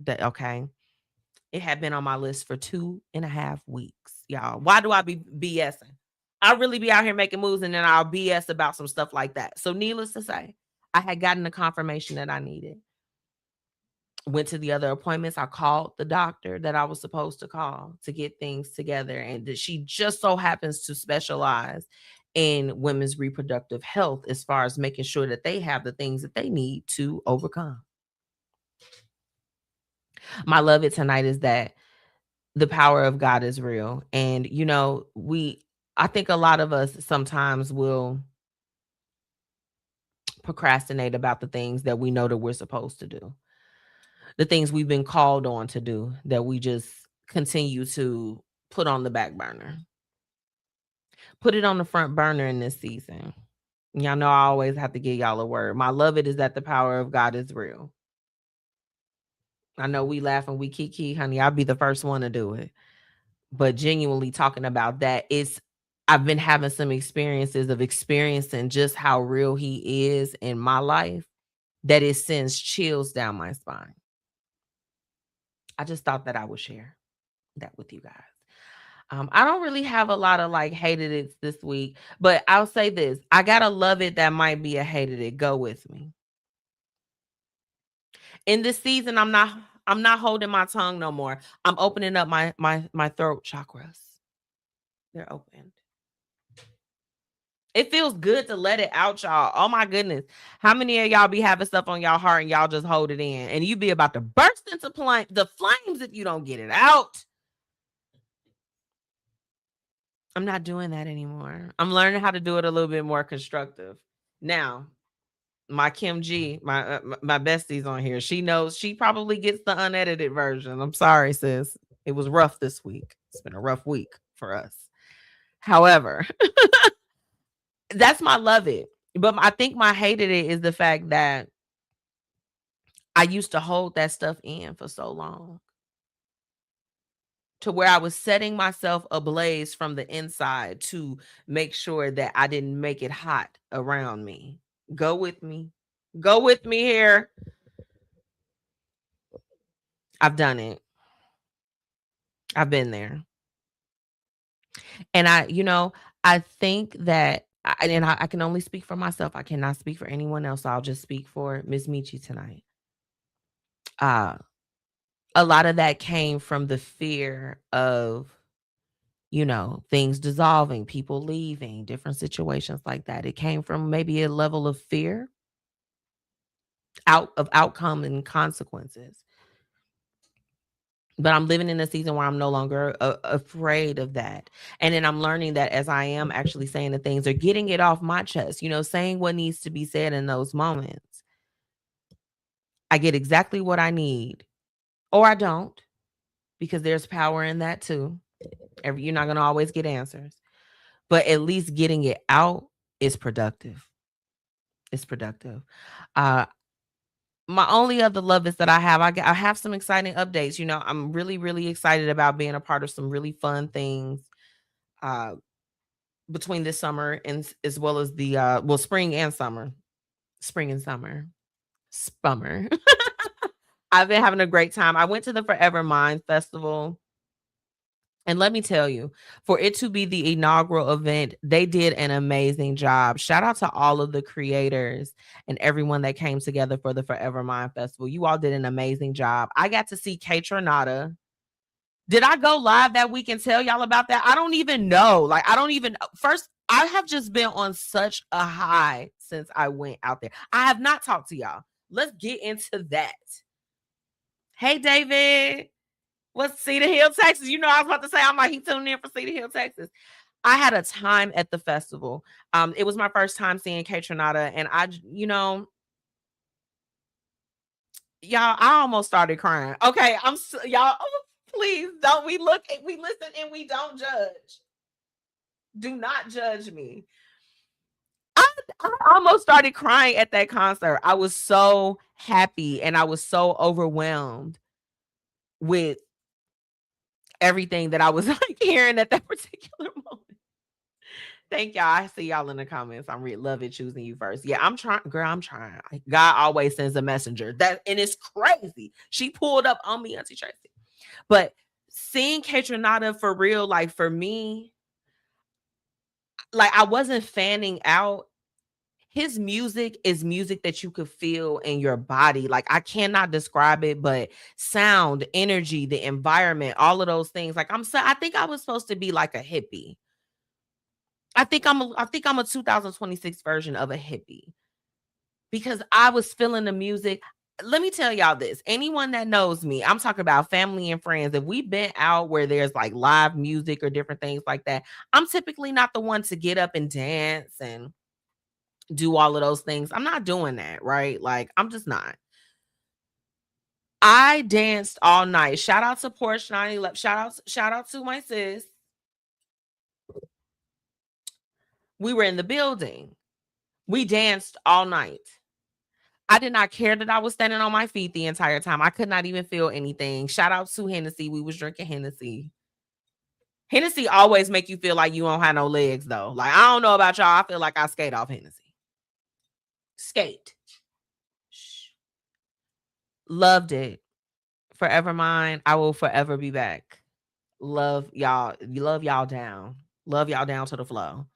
It had been on my list for 2.5 weeks, y'all. Why do I be BSing? I really be out here making moves and then I'll BS about some stuff like that. So needless to say, I had gotten the confirmation that I needed. Went to the other appointments. I called the doctor that I was supposed to call to get things together. And she just so happens to specialize in women's reproductive health as far as making sure that they have the things that they need to overcome. My love it tonight is that the power of God is real. And, I think a lot of us sometimes will procrastinate about the things that we know that we're supposed to do. The things we've been called on to do that we just continue to put on the back burner. Put it on the front burner in this season. Y'all know I always have to give y'all a word. My love it is that the power of God is real. I know we laugh and we kiki, honey. I'll be the first one to do it. But genuinely talking about that, I've been having some experiences of experiencing just how real he is in my life that it sends chills down my spine. I just thought that I would share that with you guys. I don't really have a lot of hated it this week, but I'll say this. I got to love it that might be a hated it. Go with me. In this season, I'm not holding my tongue no more. I'm opening up my throat chakras. They're opened. It feels good to let it out, y'all. Oh my goodness. How many of y'all be having stuff on y'all heart and y'all just hold it in and you be about to burst into the flames if you don't get it out? I'm not doing that anymore. I'm learning how to do it a little bit more constructive. Now, my Kim G, my bestie's on here. She knows she probably gets the unedited version. I'm sorry, sis. It was rough this week. It's been a rough week for us. However, that's my love it. But I think my hated it is the fact that I used to hold that stuff in for so long, to where I was setting myself ablaze from the inside to make sure that I didn't make it hot around me. Go with me. Go with me here. I've done it. I've been there. And I think that, I can only speak for myself. I cannot speak for anyone else. I'll just speak for MzMetchi tonight. A lot of that came from the fear of, things dissolving, people leaving, different situations like that. It came from maybe a level of fear of outcome and consequences. But I'm living in a season where I'm no longer afraid of that. And then I'm learning that as I am actually saying the things or getting it off my chest, saying what needs to be said in those moments, I get exactly what I need, or I don't, because there's power in that too. You're not going to always get answers, but at least getting it out is productive. It's productive. My only other love is that I have some exciting updates. I'm really, really excited about being a part of some really fun things between this summer and as well as the spring and summer. Spummer. I've been having a great time. I went to the Forever Mind Festival And let me tell you, for it to be the inaugural event, they did an amazing job. Shout out to all of the creators and everyone that came together for the Forever Mind Festival. You all did an amazing job. I got to see Kay Tronada. Did I go live that week and tell y'all about that? I don't even know. Like, I don't even. First, I have just been on such a high since I went out there. I have not talked to y'all. Let's get into that. Hey, David. What's Cedar Hill, Texas? You know, I was about to say, I'm like, he tuned in for Cedar Hill, Texas. I had a time at the festival. It was my first time seeing Kay Tronada, and y'all, I almost started crying. Okay, y'all, please don't. We listen, and we don't judge. Do not judge me. I almost started crying at that concert. I was so happy, and I was so overwhelmed with everything that I was like hearing at that particular moment. Thank y'all. I see y'all in the comments. I'm loving choosing you first. Yeah, I'm trying, girl. I'm trying. God always sends a messenger. And it's crazy. She pulled up on me, Auntie Tracy. But seeing Kay Tronada for real, like for me, like I wasn't fanning out. His music is music that you could feel in your body. Like I cannot describe it, but sound, energy, the environment, all of those things. Like I think I was supposed to be like a hippie. I think I'm a 2026 version of a hippie because I was feeling the music. Let me tell y'all this. Anyone that knows me, I'm talking about family and friends. If we've been out where there's like live music or different things like that, I'm typically not the one to get up and dance and do all of those things. I'm not doing that, right? Like, I'm just not. I danced all night. Shout out to Porsche 911. Shout out to my sis. We were in the building. We danced all night. I did not care that I was standing on my feet the entire time. I could not even feel anything. Shout out to Hennessy. We was drinking Hennessy. Hennessy always make you feel like you don't have no legs, though. Like, I don't know about y'all. I feel like I skate off Hennessy. Skate. Shh. Loved it. Forever mine. I will forever be back. Love y'all. Love y'all down. Love y'all down to the flow.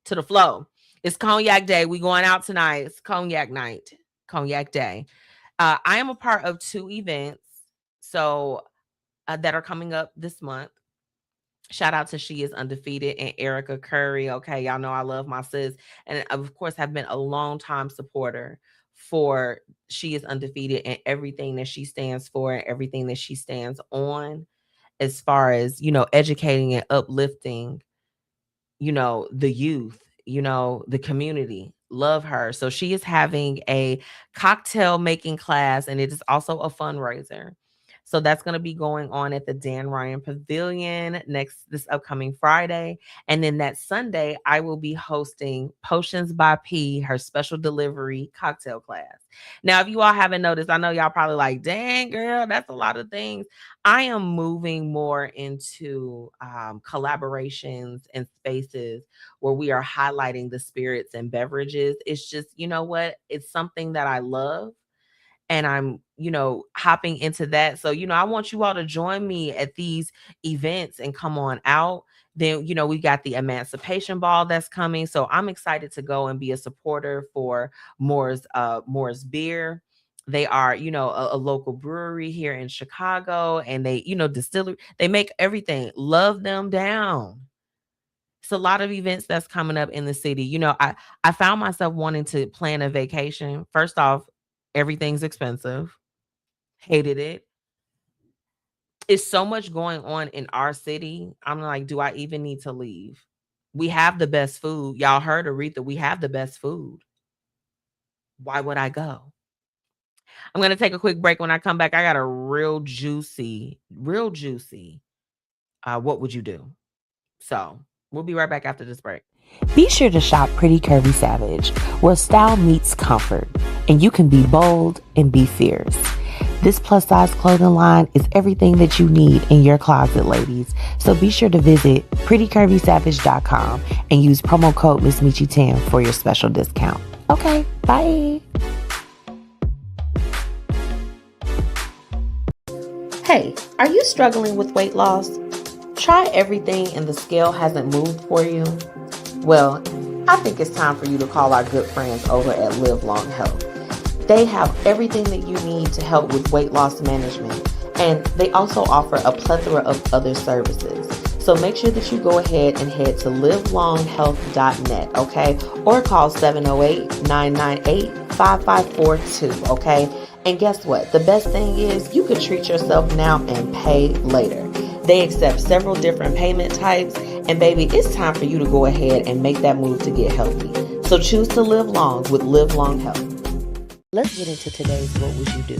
To the flow. It's Cognac Day. We going out tonight. It's Cognac night. Cognac Day. I am a part of 2 events that are coming up this month. Shout out to She Is Undefeated and Erica Curry. Okay, y'all know I love my sis. And of course, have been a long time supporter for She Is Undefeated and everything that she stands for and everything that she stands on as far as, educating and uplifting, the youth, the community. Love her. So she is having a cocktail making class, and it is also a fundraiser. So that's going to be going on at the Dan Ryan Pavilion this upcoming Friday. And then that Sunday, I will be hosting Potions by P, her special delivery cocktail class. Now, if you all haven't noticed, I know y'all probably like, dang, girl, that's a lot of things. I am moving more into collaborations and spaces where we are highlighting the spirits and beverages. It's just, you know what? It's something that I love. And I'm, hopping into that. So, I want you all to join me at these events and come on out. Then, we got the Emancipation Ball that's coming. So I'm excited to go and be a supporter for Moore's Beer. They are, a local brewery here in Chicago, and they, distillery. They make everything. Love them down. It's a lot of events that's coming up in the city. I found myself wanting to plan a vacation. First off, everything's expensive. Hated it. It's so much going on in our city. I'm like, do I even need to leave? We have the best food. Y'all heard Aretha, we have the best food. Why would I go? I'm going to take a quick break. When I come back, I got a real juicy, what would you do? So we'll be right back after this break. Be sure to shop Pretty Curvy Savage, where style meets comfort, and you can be bold and be fierce. This plus-size clothing line is everything that you need in your closet, ladies. So be sure to visit prettycurvysavage.com and use promo code MzMetchi10 for your special discount. Okay, bye. Hey, are you struggling with weight loss? Try everything and the scale hasn't moved for you? Well, I think it's time for you to call our good friends over at Live Long Health. They have everything that you need to help with weight loss management, and they also offer a plethora of other services. So make sure that you go ahead and head to livelonghealth.net, okay? Or call 708-998-5542, okay? And guess what? The best thing is you could treat yourself now and pay later. They accept several different payment types, and baby, it's time for you to go ahead and make that move to get healthy. So choose to live long with Live Long Health. Let's get into today's What Would You Do?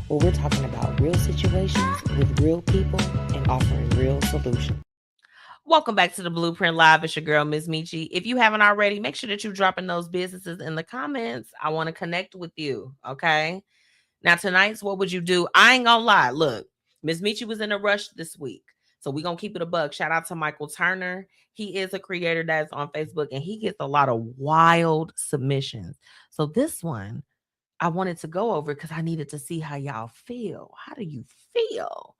Where we're talking about real situations with real people and offering real solutions. Welcome back to the Blueprint Live. It's your girl, MzMetchi. If you haven't already, make sure that you're dropping those businesses in the comments. I want to connect with you, okay? Now, tonight's What Would You Do? I ain't gonna lie. Look, MzMetchi was in a rush this week, so we're gonna keep it a buck. Shout out to Michael Turner. He is a creator that's on Facebook, and he gets a lot of wild submissions. So this one, I wanted to go over because I needed to see how y'all feel. How do you feel?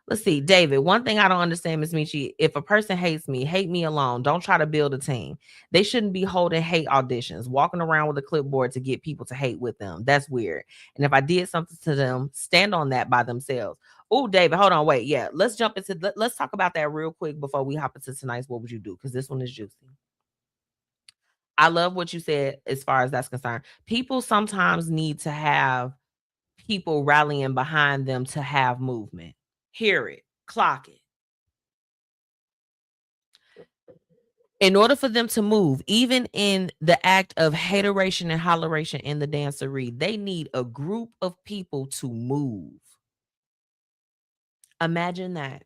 Let's see, David. One thing I don't understand, MzMetchi, if a person hates me, hate me alone. Don't try to build a team. They shouldn't be holding hate auditions, walking around with a clipboard to get people to hate with them. That's weird. And if I did something to them, stand on that by themselves. Oh, David, hold on, wait. Yeah, let's jump into. Let's talk about that real quick before we hop into tonight's What Would You Do? Because this one is juicy. I love what you said as far as that's concerned. People sometimes need to have people rallying behind them to have movement. Hear it, clock it. In order for them to move, even in the act of hateration and holleration in the dancery, they need a group of people to move. Imagine that.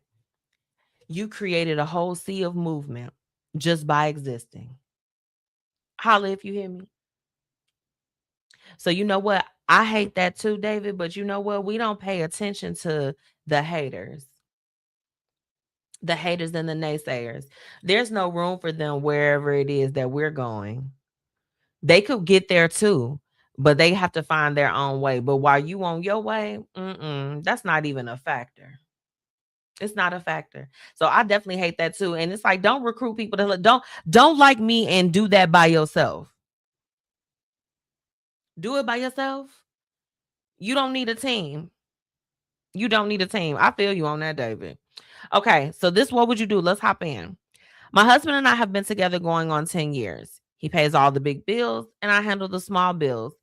You created a whole sea of movement just by existing. Holla if you hear me. So you know what? I hate that too, David, but you know what? We don't pay attention to the haters. The haters and the naysayers. There's no room for them wherever it is that we're going. They could get there too, but they have to find their own way. But while you on your way, that's not even a factor. It's not a factor. So I definitely hate that too. And it's like, don't recruit people to don't like me and do that by yourself. Do it by yourself. You don't need a team. You don't need a team. I feel you on that, David. Okay, so this What Would You Do? Let's hop in. My husband and I have been together going on 10 years. He pays all the big bills and I handle the small bills,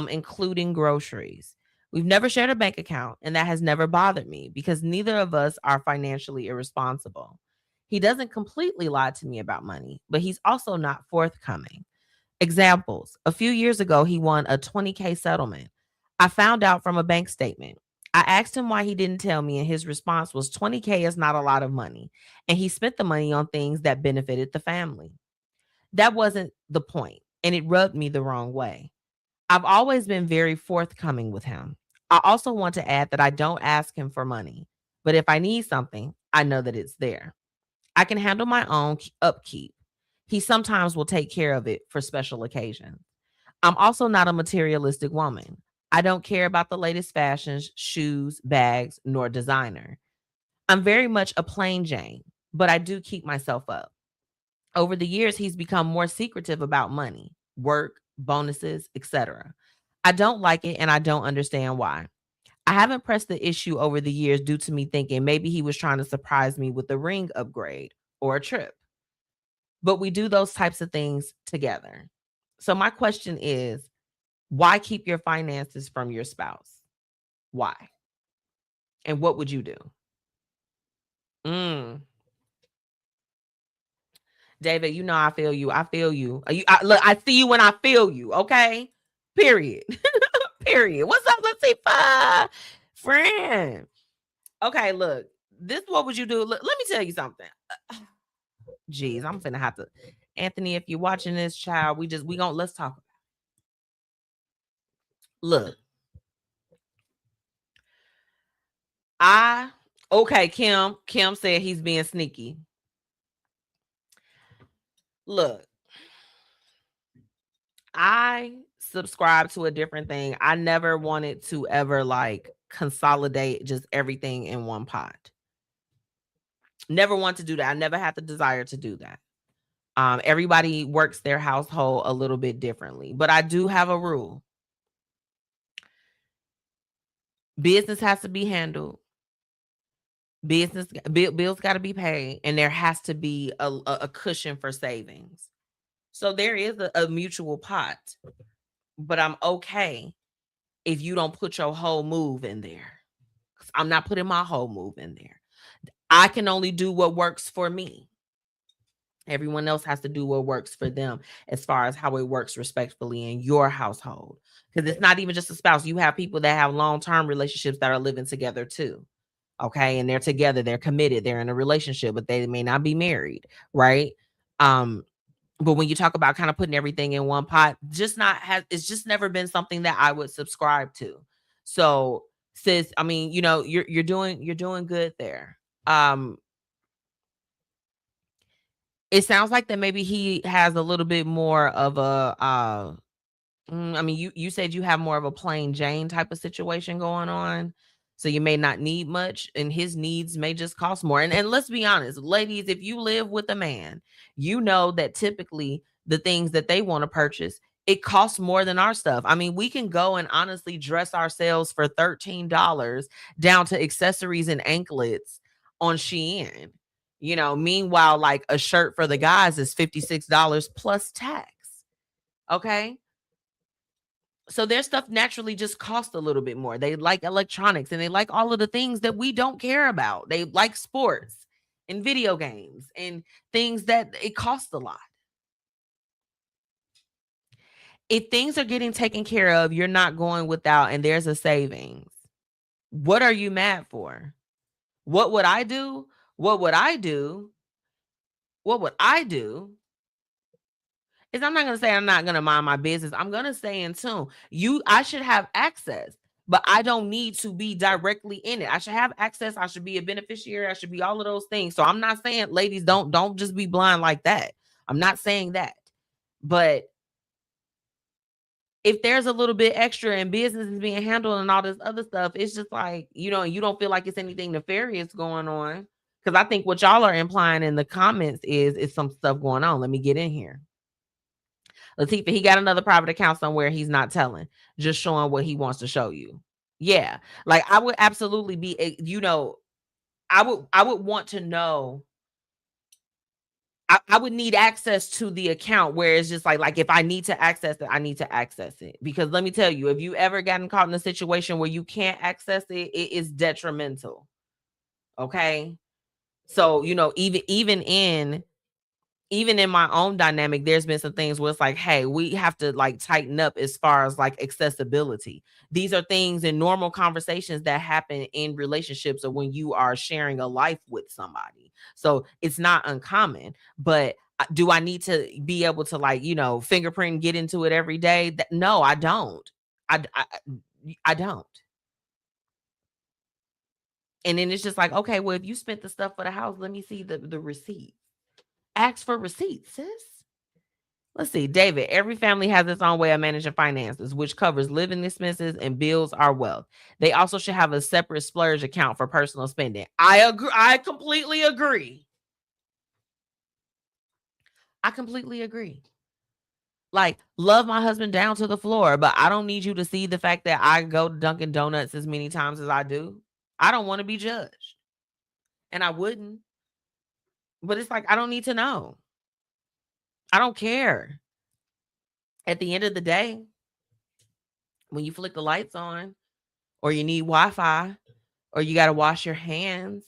including groceries. We've never shared a bank account, and that has never bothered me because neither of us are financially irresponsible. He doesn't completely lie to me about money, but he's also not forthcoming. Examples: a few years ago, he won a 20K settlement. I found out from a bank statement. I asked him why he didn't tell me, and his response was 20K is not a lot of money, and he spent the money on things that benefited the family. That wasn't the point, and it rubbed me the wrong way. I've always been very forthcoming with him. I also want to add that I don't ask him for money, but if I need something, I know that it's there. I can handle my own upkeep. He sometimes will take care of it for special occasions. I'm also not a materialistic woman. I don't care about the latest fashions, shoes, bags, nor designer. I'm very much a plain Jane, but I do keep myself up. Over the years, he's become more secretive about money, work, bonuses, etc. I don't like it and I don't understand why. I haven't pressed the issue over the years due to me thinking maybe he was trying to surprise me with a ring upgrade or a trip. But we do those types of things together. So my question is, why keep your finances from your spouse? Why? And what would you do? David, you know I feel you. I feel you. Look, I see you when I feel you. Okay. Period. Period. What's up? Let's see. Friend. Okay, look. This What Would You Do? Look, let me tell you something. Jeez, I'm finna have to. Anthony, if you're watching this, child, let's talk about it. Look. Kim said he's being sneaky. Look, I subscribe to a different thing. I never wanted to ever consolidate just everything in one pot. Never want to do that. I never had the desire to do that. Everybody works their household a little bit differently, but I do have a rule. Business has to be handled. Bills got to be paid, and there has to be a cushion for savings. So there is a mutual pot, but I'm okay if you don't put your whole move in there. 'Cause I'm not putting my whole move in there. I can only do what works for me. Everyone else has to do what works for them as far as how it works respectfully in your household. Because it's not even just a spouse. You have people that have long-term relationships that are living together too. Okay. And they're together, they're committed, they're in a relationship, but they may not be married. Right. But when you talk about kind of putting everything in one pot, it's just never been something that I would subscribe to. So sis, I mean, you're doing good there. It sounds like that maybe he has a little bit more of a I mean, you said you have more of a plain Jane type of situation going on. So you may not need much, and his needs may just cost more. And let's be honest, ladies, if you live with a man, you know that typically the things that they want to purchase, it costs more than our stuff. I mean, we can go and honestly dress ourselves for $13 down to accessories and anklets on Shein. Meanwhile, like a shirt for the guys is $56 plus tax. Okay. So their stuff naturally just costs a little bit more. They like electronics and they like all of the things that we don't care about. They like sports and video games and things that it costs a lot. If things are getting taken care of, you're not going without, and there's a savings. What are you mad for? What would I do? What would I do? What would I do? Is I'm not going to say I'm not going to mind my business. I'm going to stay in tune. I should have access, but I don't need to be directly in it. I should have access. I should be a beneficiary. I should be all of those things. So I'm not saying, ladies, don't just be blind like that. I'm not saying that. But if there's a little bit extra and business is being handled and all this other stuff, it's just like, you don't feel like it's anything nefarious going on. Because I think what y'all are implying in the comments is some stuff going on. Let me get in here. Latifah, he got another private account somewhere he's not telling, just showing what he wants to show you. Yeah. Like I would absolutely be, I would want to know. I would need access to the account where it's just like if I need to access it, I need to access it. Because let me tell you, if you ever gotten caught in a situation where you can't access it, it is detrimental. Okay. So, even in my own dynamic, there's been some things where it's like, hey, we have to like tighten up as far as like accessibility. These are things in normal conversations that happen in relationships or when you are sharing a life with somebody. So it's not uncommon, but do I need to be able to like, fingerprint and get into it every day? No, I don't. I don't. And then it's just like, okay, well, if you spent the stuff for the house, let me see the receipt. Ask for receipts, sis. Let's see, David. Every family has its own way of managing finances, which covers living expenses and bills our wealth. They also should have a separate splurge account for personal spending. I agree. I completely agree. Like, love my husband down to the floor, but I don't need you to see the fact that I go to Dunkin' Donuts as many times as I do. I don't want to be judged. And I wouldn't. But it's like, I don't need to know. I don't care. At the end of the day, when you flick the lights on, or you need Wi-Fi, or you got to wash your hands,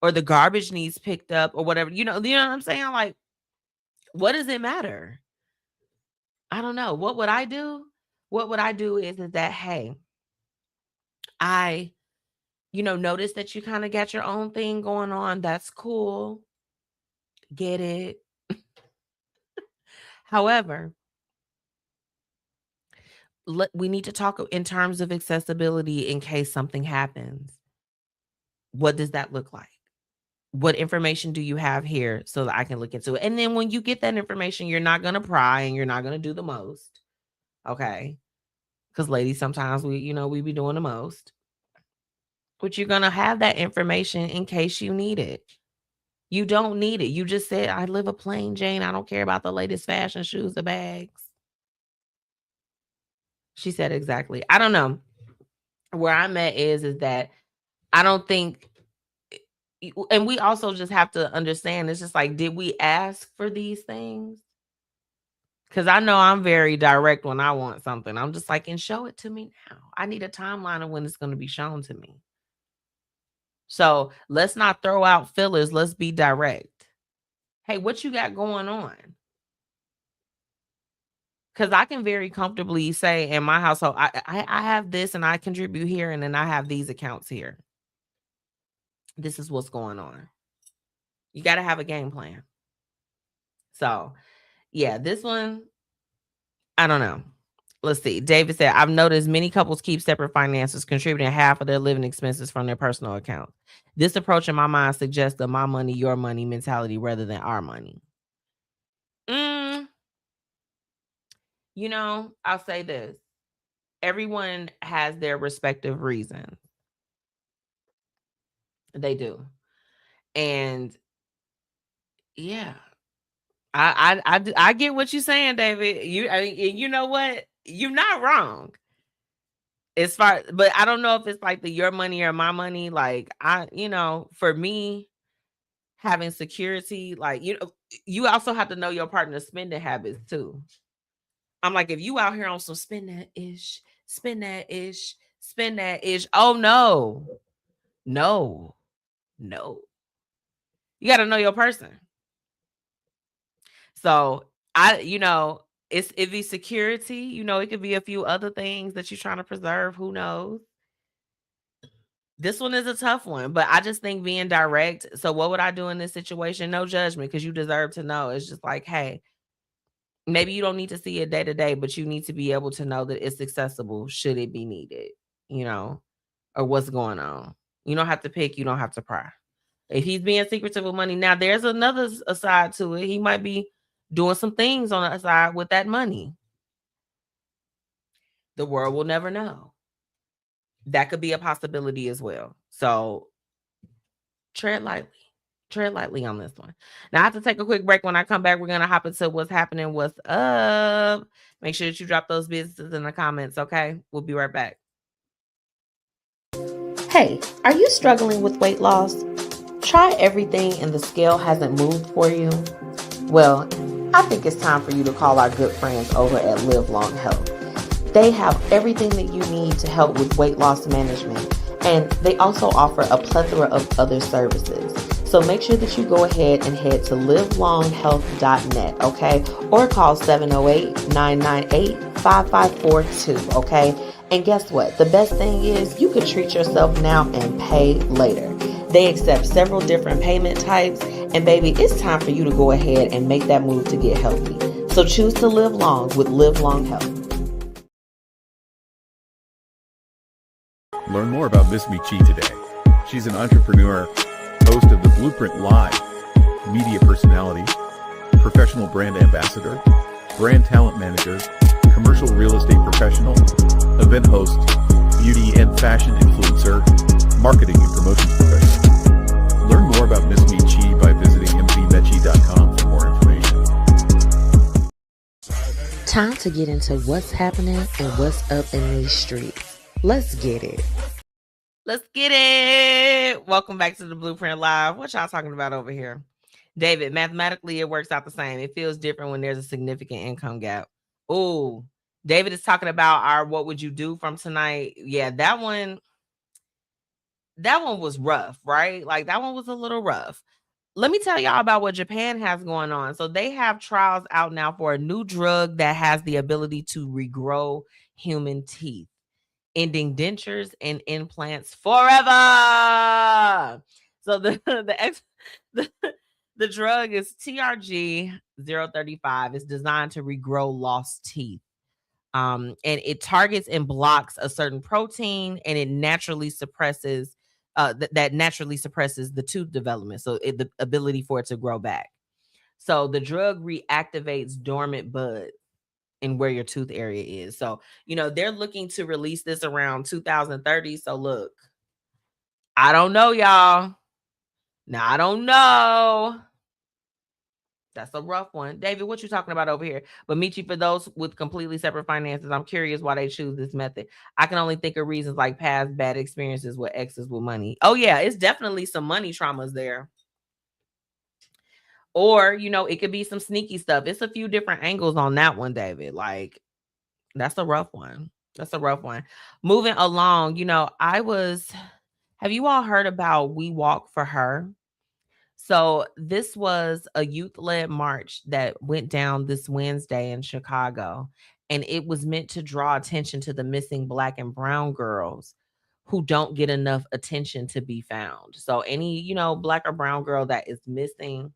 or the garbage needs picked up, or whatever, you know what I'm saying? Like, what does it matter? I don't know. What would I do? What would I do is that, hey, I, notice that you kind of got your own thing going on. That's cool. Get it. However, we need to talk in terms of accessibility in case something happens. What does that look like? What information do you have here so that I can look into it? And then when you get that information, you're not going to pry and you're not going to do the most. Okay. Because ladies, sometimes we be doing the most. But you're going to have that information in case you need it. You don't need it. You just said, I live a plain Jane. I don't care about the latest fashion, shoes, or bags. She said exactly. I don't know. Where I'm at is that I don't think, and we also just have to understand, it's just like, did we ask for these things? Because I know I'm very direct when I want something. I'm just like, and show it to me now. I need a timeline of when it's going to be shown to me. So let's not throw out fillers. Let's be direct. Hey, what you got going on? Because I can very comfortably say in my household, I have this and I contribute here, and then I have these accounts here. This is what's going on. You got to have a game plan. So, yeah, this one, I don't know. Let's see. David said, I've noticed many couples keep separate finances, contributing half of their living expenses from their personal account. This approach in my mind suggests the my money, your money mentality rather than our money. You know, I'll say this. Everyone has their respective reasons. They do. And yeah, I get what you're saying, David. You know what? You're not wrong. As far, but I don't know if it's like the your money or my money. Like for me, having security, like you also have to know your partner's spending habits too. I'm like, if you out here on some spend that ish. Oh no. You got to know your person. So it be security. It could be a few other things that you're trying to preserve. Who knows? This one is a tough one, but I just think being direct. So what would I do in this situation? No judgment, because you deserve to know. It's just like, hey, maybe you don't need to see it day to day, but you need to be able to know that it's accessible should it be needed, or what's going on. You don't have to pick. You don't have to pry. If he's being secretive with money, now there's another side to it. He might be doing some things on the side with that money. The world will never know. That could be a possibility as well. So tread lightly on this one. Now I have to take a quick break. When I come back, we're going to hop into what's happening, what's up. Make sure that you drop those businesses in the comments, okay? We'll be right back. Hey, are you struggling with weight loss? Try everything and the scale hasn't moved for you? Well, I think it's time for you to call our good friends over at Live Long Health. They have everything that you need to help with weight loss management, and they also offer a plethora of other services. So make sure that you go ahead and head to livelonghealth.net, okay? Or call 708-998-5542, okay? And guess what? The best thing is you can treat yourself now and pay later. They accept several different payment types, and baby, it's time for you to go ahead and make that move to get healthy. So choose to live long with Live Long Health. Learn more about MzMetchi today. She's an entrepreneur, host of the Blueprint Live, media personality, professional brand ambassador, brand talent manager, commercial real estate professional, event host, beauty and fashion influencer, marketing and promotions professional. Learn more about MzMetchi by visiting MzMetchi.com for more information. Time to get into what's happening and what's up in these streets. Let's get it. Welcome back to the Blueprint Live. What y'all talking about over here? David, mathematically, it works out the same. It feels different when there's a significant income gap. Oh, David is talking about our what would you do from tonight. Yeah, that one was rough, right? Like that one was a little rough. Let me tell y'all about what Japan has going on. So they have trials out now for a new drug that has the ability to regrow human teeth, ending dentures and implants forever. So the drug is TRG-035. It's designed to regrow lost teeth. And it targets and blocks a certain protein, and it naturally suppresses that naturally suppresses the tooth development. So the ability for it to grow back. So the drug reactivates dormant buds in where your tooth area is. So, they're looking to release this around 2030. So look, I don't know, y'all. Now, I don't know. That's a rough one. David, what you talking about over here? But Michi, for those with completely separate finances, I'm curious why they choose this method. I can only think of reasons like past bad experiences with exes with money. Oh, yeah, it's definitely some money traumas there. Or, it could be some sneaky stuff. It's a few different angles on that one, David. Like, that's a rough one. That's a rough one. Moving along, have you all heard about We Walk for Her? So this was a youth-led march that went down this Wednesday in Chicago, and it was meant to draw attention to the missing Black and brown girls who don't get enough attention to be found. So any, Black or brown girl that is missing,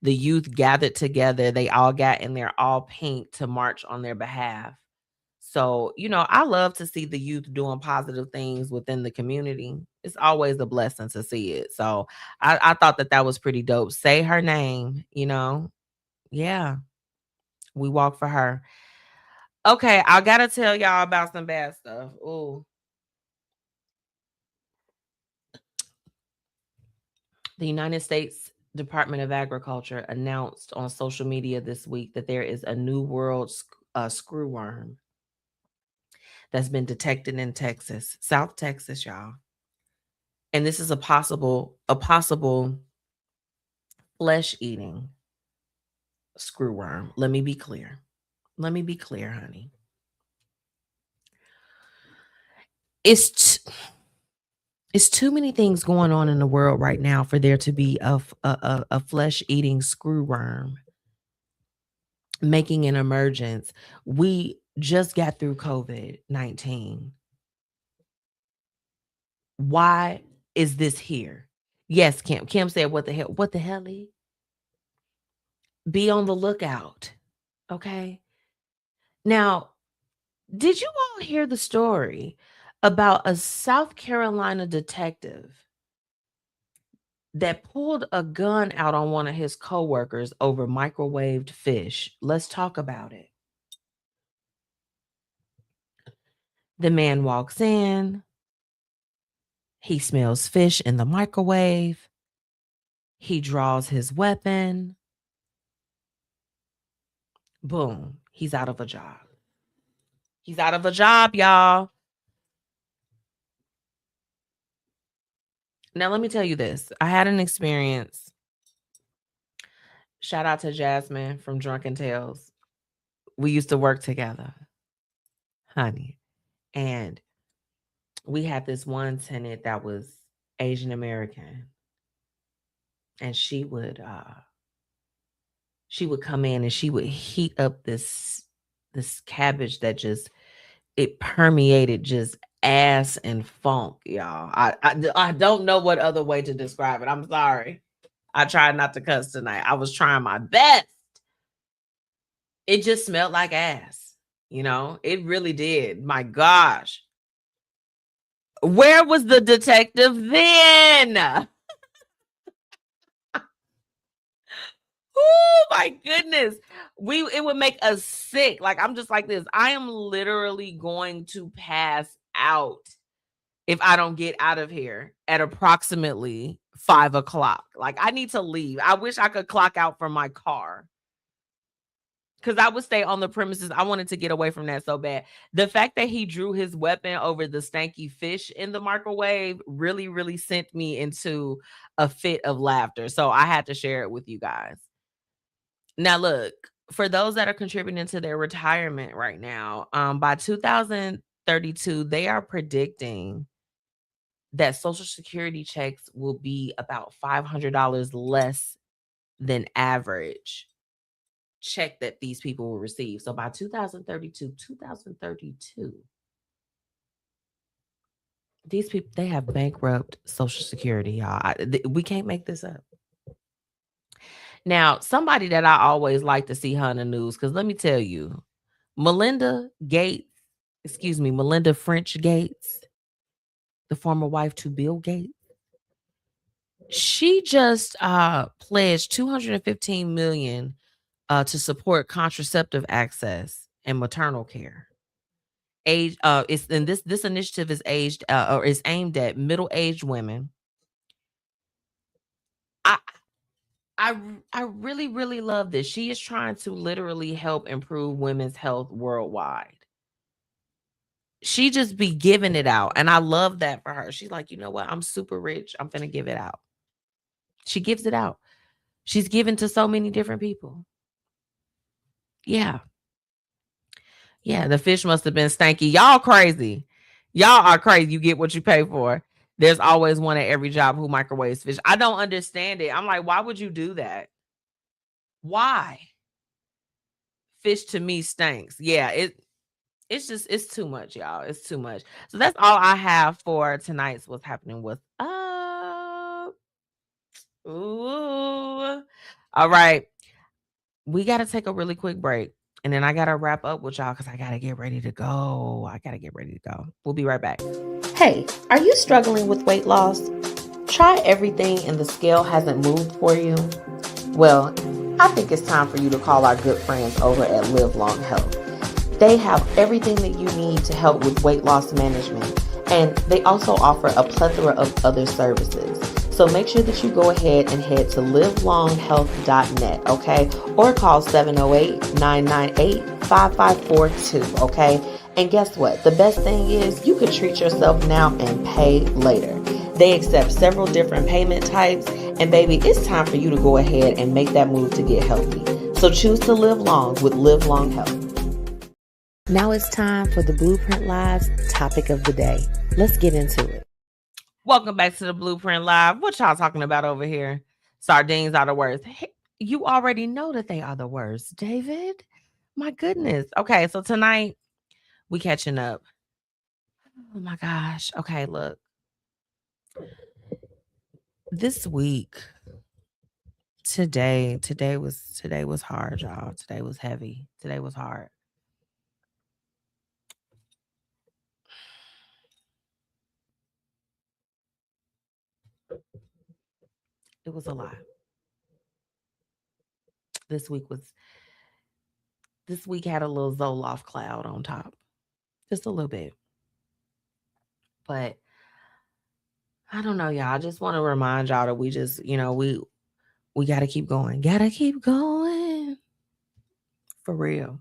the youth gathered together. They all got in there all pink to march on their behalf. So, I love to see the youth doing positive things within the community. It's always a blessing to see it. So I thought that was pretty dope. Say her name, Yeah, we walk for her. Okay, I got to tell y'all about some bad stuff. Ooh. The United States Department of Agriculture announced on social media this week that there is a new world screwworm that's been detected in Texas, South Texas, y'all. And this is a possible flesh-eating screwworm. Let me be clear. Honey. It's too many things going on in the world right now for there to be a flesh-eating screwworm making an emergence. We just got through COVID-19. Why is this here? Yes, Kim. Kim said, what the hell? What the hell? Be on the lookout. Okay. Now, did you all hear the story about a South Carolina detective that pulled a gun out on one of his coworkers over microwaved fish? Let's talk about it. The man walks in. He smells fish in the microwave. He draws his weapon. Boom. He's out of a job. He's out of a job, y'all. Now, let me tell you this. I had an experience. Shout out to Jasmine from Drunken Tales. We used to work together, honey. And we had this one tenant that was Asian American. And she would come in and she would heat up this cabbage that just, it permeated just ass and funk, y'all. I don't know what other way to describe it. I'm sorry. I tried not to cuss tonight. I was trying my best. It just smelled like ass. It really did. My gosh. Where was the detective then? Oh my goodness. It would make us sick. Like, I'm just like this. I am literally going to pass out if I don't get out of here at approximately 5:00. Like, I need to leave. I wish I could clock out from my car, because I would stay on the premises. I wanted to get away from that so bad. The fact that he drew his weapon over the stanky fish in the microwave really, really sent me into a fit of laughter. So I had to share it with you guys. Now, look, for those that are contributing to their retirement right now, by 2032, they are predicting that Social Security checks will be about $500 less than average check that these people will receive. So by 2032, these people, they have bankrupt Social Security, y'all. We can't make this up. Now, somebody that I always like to see her in the news, because let me tell you, Melinda French Gates, the former wife to Bill Gates, she just pledged $215 million to support contraceptive access and maternal care. This initiative is aimed at middle-aged women I really, really love this. She is trying to literally help improve women's health worldwide. She just be giving it out. And I love that for her. She's like, you know what? I'm super rich. I'm gonna give it out. She gives it out. She's given to so many different people. Yeah. Yeah. The fish must have been stanky. Y'all crazy. Y'all are crazy. You get what you pay for. There's always one at every job who microwaves fish. I don't understand it. I'm like, why would you do that? Why? Fish to me stinks. Yeah, it's too much, y'all. It's too much. So that's all I have for tonight's What's Happening With Up. Ooh. All right. We got to take a really quick break. And then I got to wrap up with y'all because I got to get ready to go. We'll be right back. Hey, are you struggling with weight loss? Try everything and the scale hasn't moved for you? Well, I think it's time for you to call our good friends over at Live Long Health. They have everything that you need to help with weight loss management, and they also offer a plethora of other services. So make sure that you go ahead and head to livelonghealth.net, okay? Or call 708-998-5542, okay? And guess what? The best thing is you could treat yourself now and pay later. They accept several different payment types, and baby, it's time for you to go ahead and make that move to get healthy. So choose to live long with Live Long Health. Now it's time for the Blueprint Live's topic of the day. Let's get into it. Welcome back to the Blueprint Live. What y'all talking about over here? Sardines are the worst. Hey, you already know that they are the worst, David. My goodness. Okay, so tonight we catching up. Oh my gosh. Okay, look. This week, today was hard, y'all. Today was heavy. Today was hard. It was a lot. This week had a little Zoloft cloud on top. Just a little bit. But I don't know, y'all. I just want to remind y'all that we just, we got to keep going. Got to keep going. For real.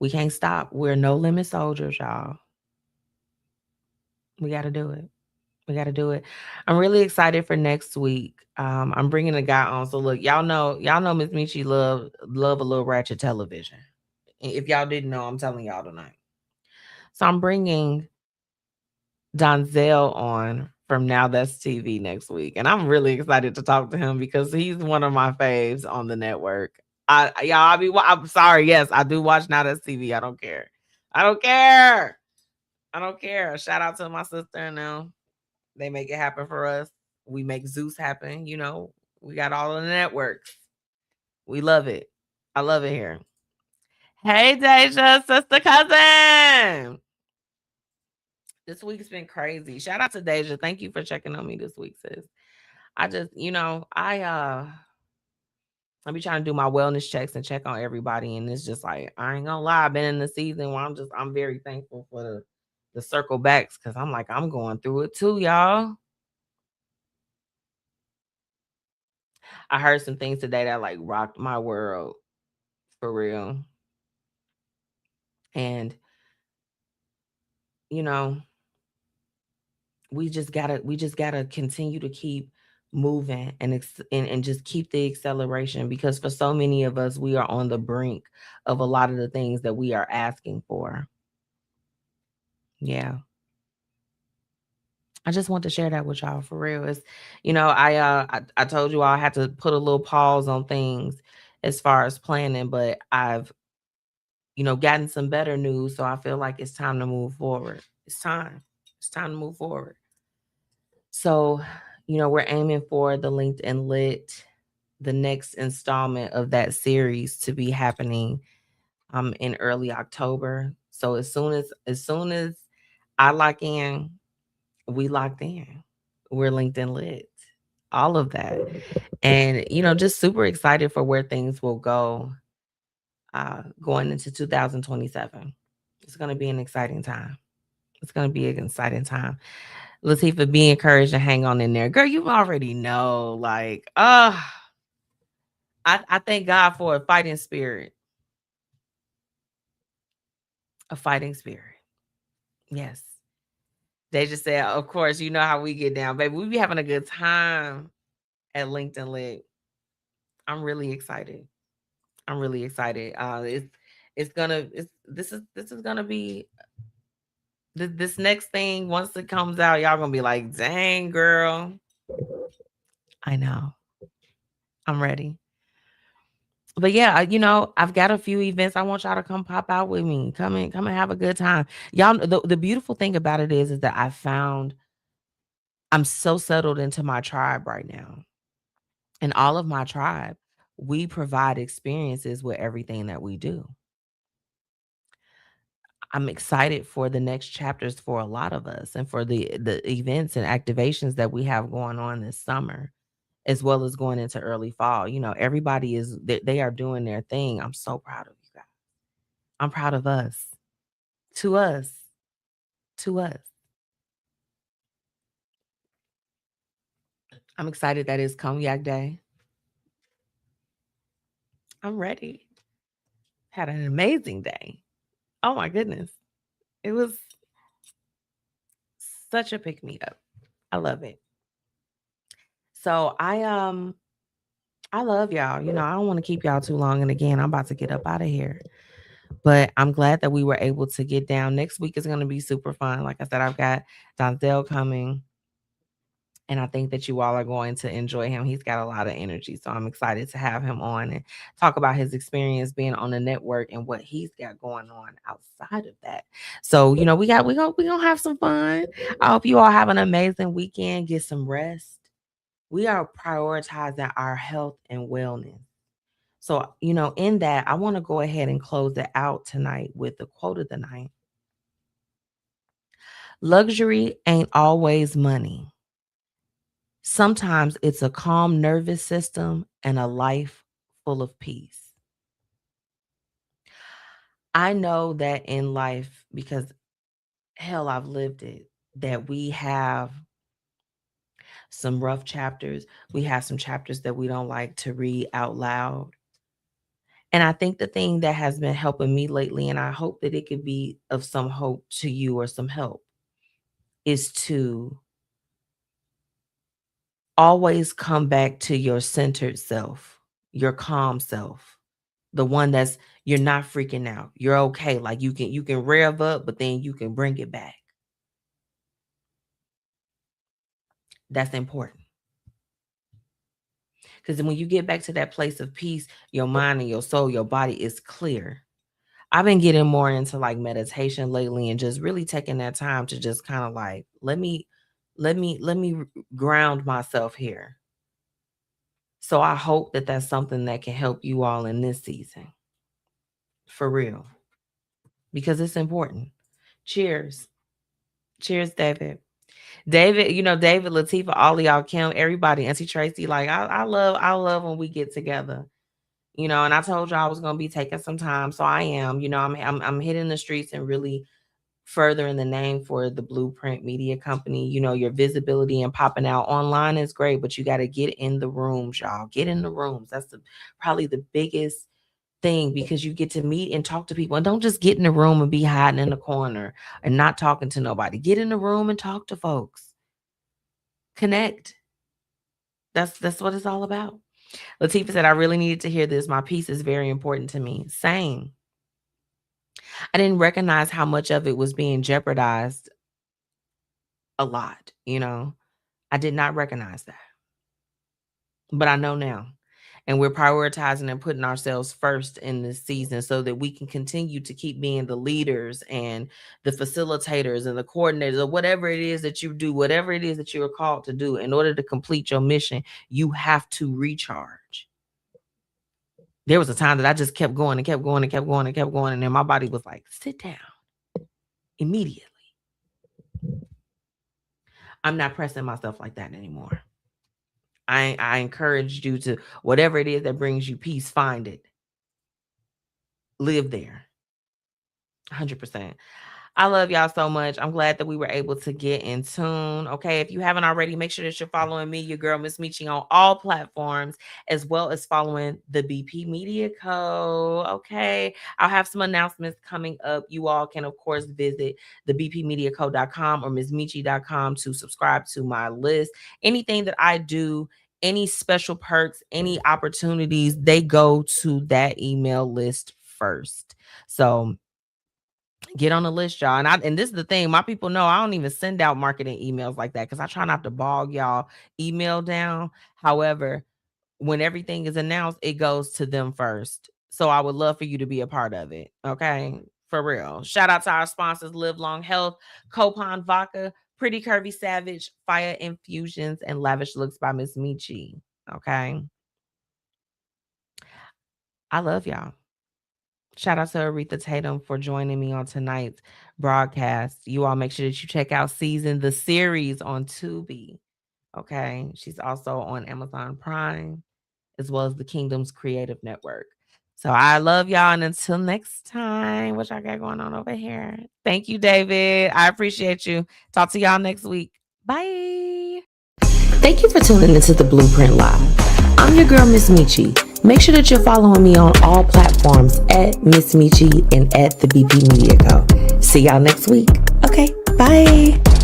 We can't stop. We're no limit soldiers, y'all. We got to do it. We got to do it. I'm really excited for next week. I'm bringing a guy on. So look, y'all know MzMetchi love a little ratchet television. If y'all didn't know, I'm telling y'all tonight. So I'm bringing Donzel on from Now That's TV next week. And I'm really excited to talk to him because he's one of my faves on the network. I'm sorry. Yes, I do watch Now That's TV. I don't care. Shout out to my sister and them. They make it happen for us. We make Zeus happen. We got all of the networks. We love it. I love it here. Hey, Deja, sister cousin. This week's been crazy. Shout out to Deja. Thank you for checking on me this week, sis. I just, I be trying to do my wellness checks and check on everybody. And it's just like, I ain't gonna lie, I've been in the season where I'm very thankful for the circle backs because I'm like, I'm going through it too, y'all. I heard some things today that like rocked my world for real. And we just gotta continue to keep moving and just keep the acceleration, because for so many of us, we are on the brink of a lot of the things that we are asking for. Yeah. I just want to share that with y'all for real. It's, I told you all I had to put a little pause on things as far as planning, but I've, gotten some better news. So I feel like it's time to move forward. It's time to move forward. So, we're aiming for the LinkedIn Lit, the next installment of that series to be happening in early October. So as soon as I lock in, we locked in. We're LinkedIn Lit. All of that. And, just super excited for where things will go going into 2027. It's going to be an exciting time. Latifah, be encouraged and hang on in there. Girl, you already know. Like, I thank God for a fighting spirit. A fighting spirit. Yes. They just said, of course, you know how we get down, baby. We be having a good time at LinkedIn Lit. I'm really excited. I'm really excited. This is gonna be this next thing. Once it comes out, y'all gonna be like, dang, girl. I know. I'm ready. But yeah, I've got a few events. I want y'all to come pop out with me. Come and have a good time. Y'all, the beautiful thing about it is that I'm so settled into my tribe right now. And all of my tribe, we provide experiences with everything that we do. I'm excited for the next chapters for a lot of us and for the events and activations that we have going on this summer, as well as going into early fall. Everybody they are doing their thing. I'm so proud of you guys. I'm proud of us. To us. I'm excited that it's Cognac Day. I'm ready. Had an amazing day. Oh my goodness. It was such a pick me up. I love it. So I love y'all. I don't want to keep y'all too long. And again, I'm about to get up out of here. But I'm glad that we were able to get down. Next week is going to be super fun. Like I said, I've got Donzel coming. And I think that you all are going to enjoy him. He's got a lot of energy. So I'm excited to have him on and talk about his experience being on the network and what he's got going on outside of that. So, we're gonna have some fun. I hope you all have an amazing weekend. Get some rest. We are prioritizing our health and wellness. So, in that, I want to go ahead and close it out tonight with the quote of the night. Luxury ain't always money. Sometimes it's a calm nervous system and a life full of peace. I know that in life, because hell, I've lived it, that we have some rough chapters. We have some chapters that we don't like to read out loud. And I think the thing that has been helping me lately, and I hope that it could be of some hope to you or some help, is to always come back to your centered self, your calm self, the one that's you're not freaking out. You're okay. Like you can rev up, but then you can bring it back. That's important. Because when you get back to that place of peace, your mind and your soul, your body is clear. I've been getting more into like meditation lately and just really taking that time to just kind of like, let me ground myself here. So I hope that that's something that can help you all in this season. For real. Because it's important. Cheers. Cheers, David. David, David, Latifah, all of y'all, Kim, everybody, Auntie Tracy, like I love when we get together. And I told y'all I was gonna be taking some time. So I am, I'm hitting the streets and really furthering the name for the Blueprint Media Company. Your visibility and popping out online is great, but you got to get in the rooms, y'all. Get in the rooms. That's probably the biggest thing, because you get to meet and talk to people. And don't just get in the room and be hiding in the corner and not talking to nobody. Get in the room and talk to folks. Connect. That's what it's all about. Latifah said, I really needed to hear this. My peace is very important to me. Same. I didn't recognize how much of it was being jeopardized a lot. I did not recognize that. But I know now. And we're prioritizing and putting ourselves first in this season so that we can continue to keep being the leaders and the facilitators and the coordinators, or whatever it is that you do, whatever it is that you are called to do. In order to complete your mission, you have to recharge. There was a time that I just kept going and kept going and kept going and kept going. And then my body was like, sit down immediately. I'm not pressing myself like that anymore. I encourage you to, whatever it is that brings you peace, find it. Live there. 100%. I love y'all so much. I'm glad that we were able to get in tune. Okay. If you haven't already, make sure that you're following me, your girl, MzMetchi, on all platforms, as well as following the BP Media Co. Okay. I'll have some announcements coming up. You all can, of course, visit the bpmediaco.com or MzMetchi.com to subscribe to my list. Anything that I do, any special perks, any opportunities, they go to that email list first. So get on the list, y'all. And this is the thing, my people know I don't even send out marketing emails like that because I try not to bog y'all email down. However, when everything is announced, it goes to them first. So I would love for you to be a part of it. Okay. For real. Shout out to our sponsors: Live Long Health, Copon Vodka, Pretty Curvy Savage, Fiya Infusions, and Lavish Looks by MzMetchi. Okay. I love y'all. Shout out to Aretha Tatum for joining me on tonight's broadcast. You all make sure that you check out the series on Tubi. Okay. She's also on Amazon Prime, as well as the Kingdom's Creative Network. So I love y'all. And until next time, what y'all got going on over here? Thank you, David. I appreciate you. Talk to y'all next week. Bye. Thank you for tuning into the Blueprint Live. I'm your girl, MzMetchi. Make sure that you're following me on all platforms at MzMetchi and at the BP Media Co. See y'all next week. Okay, bye.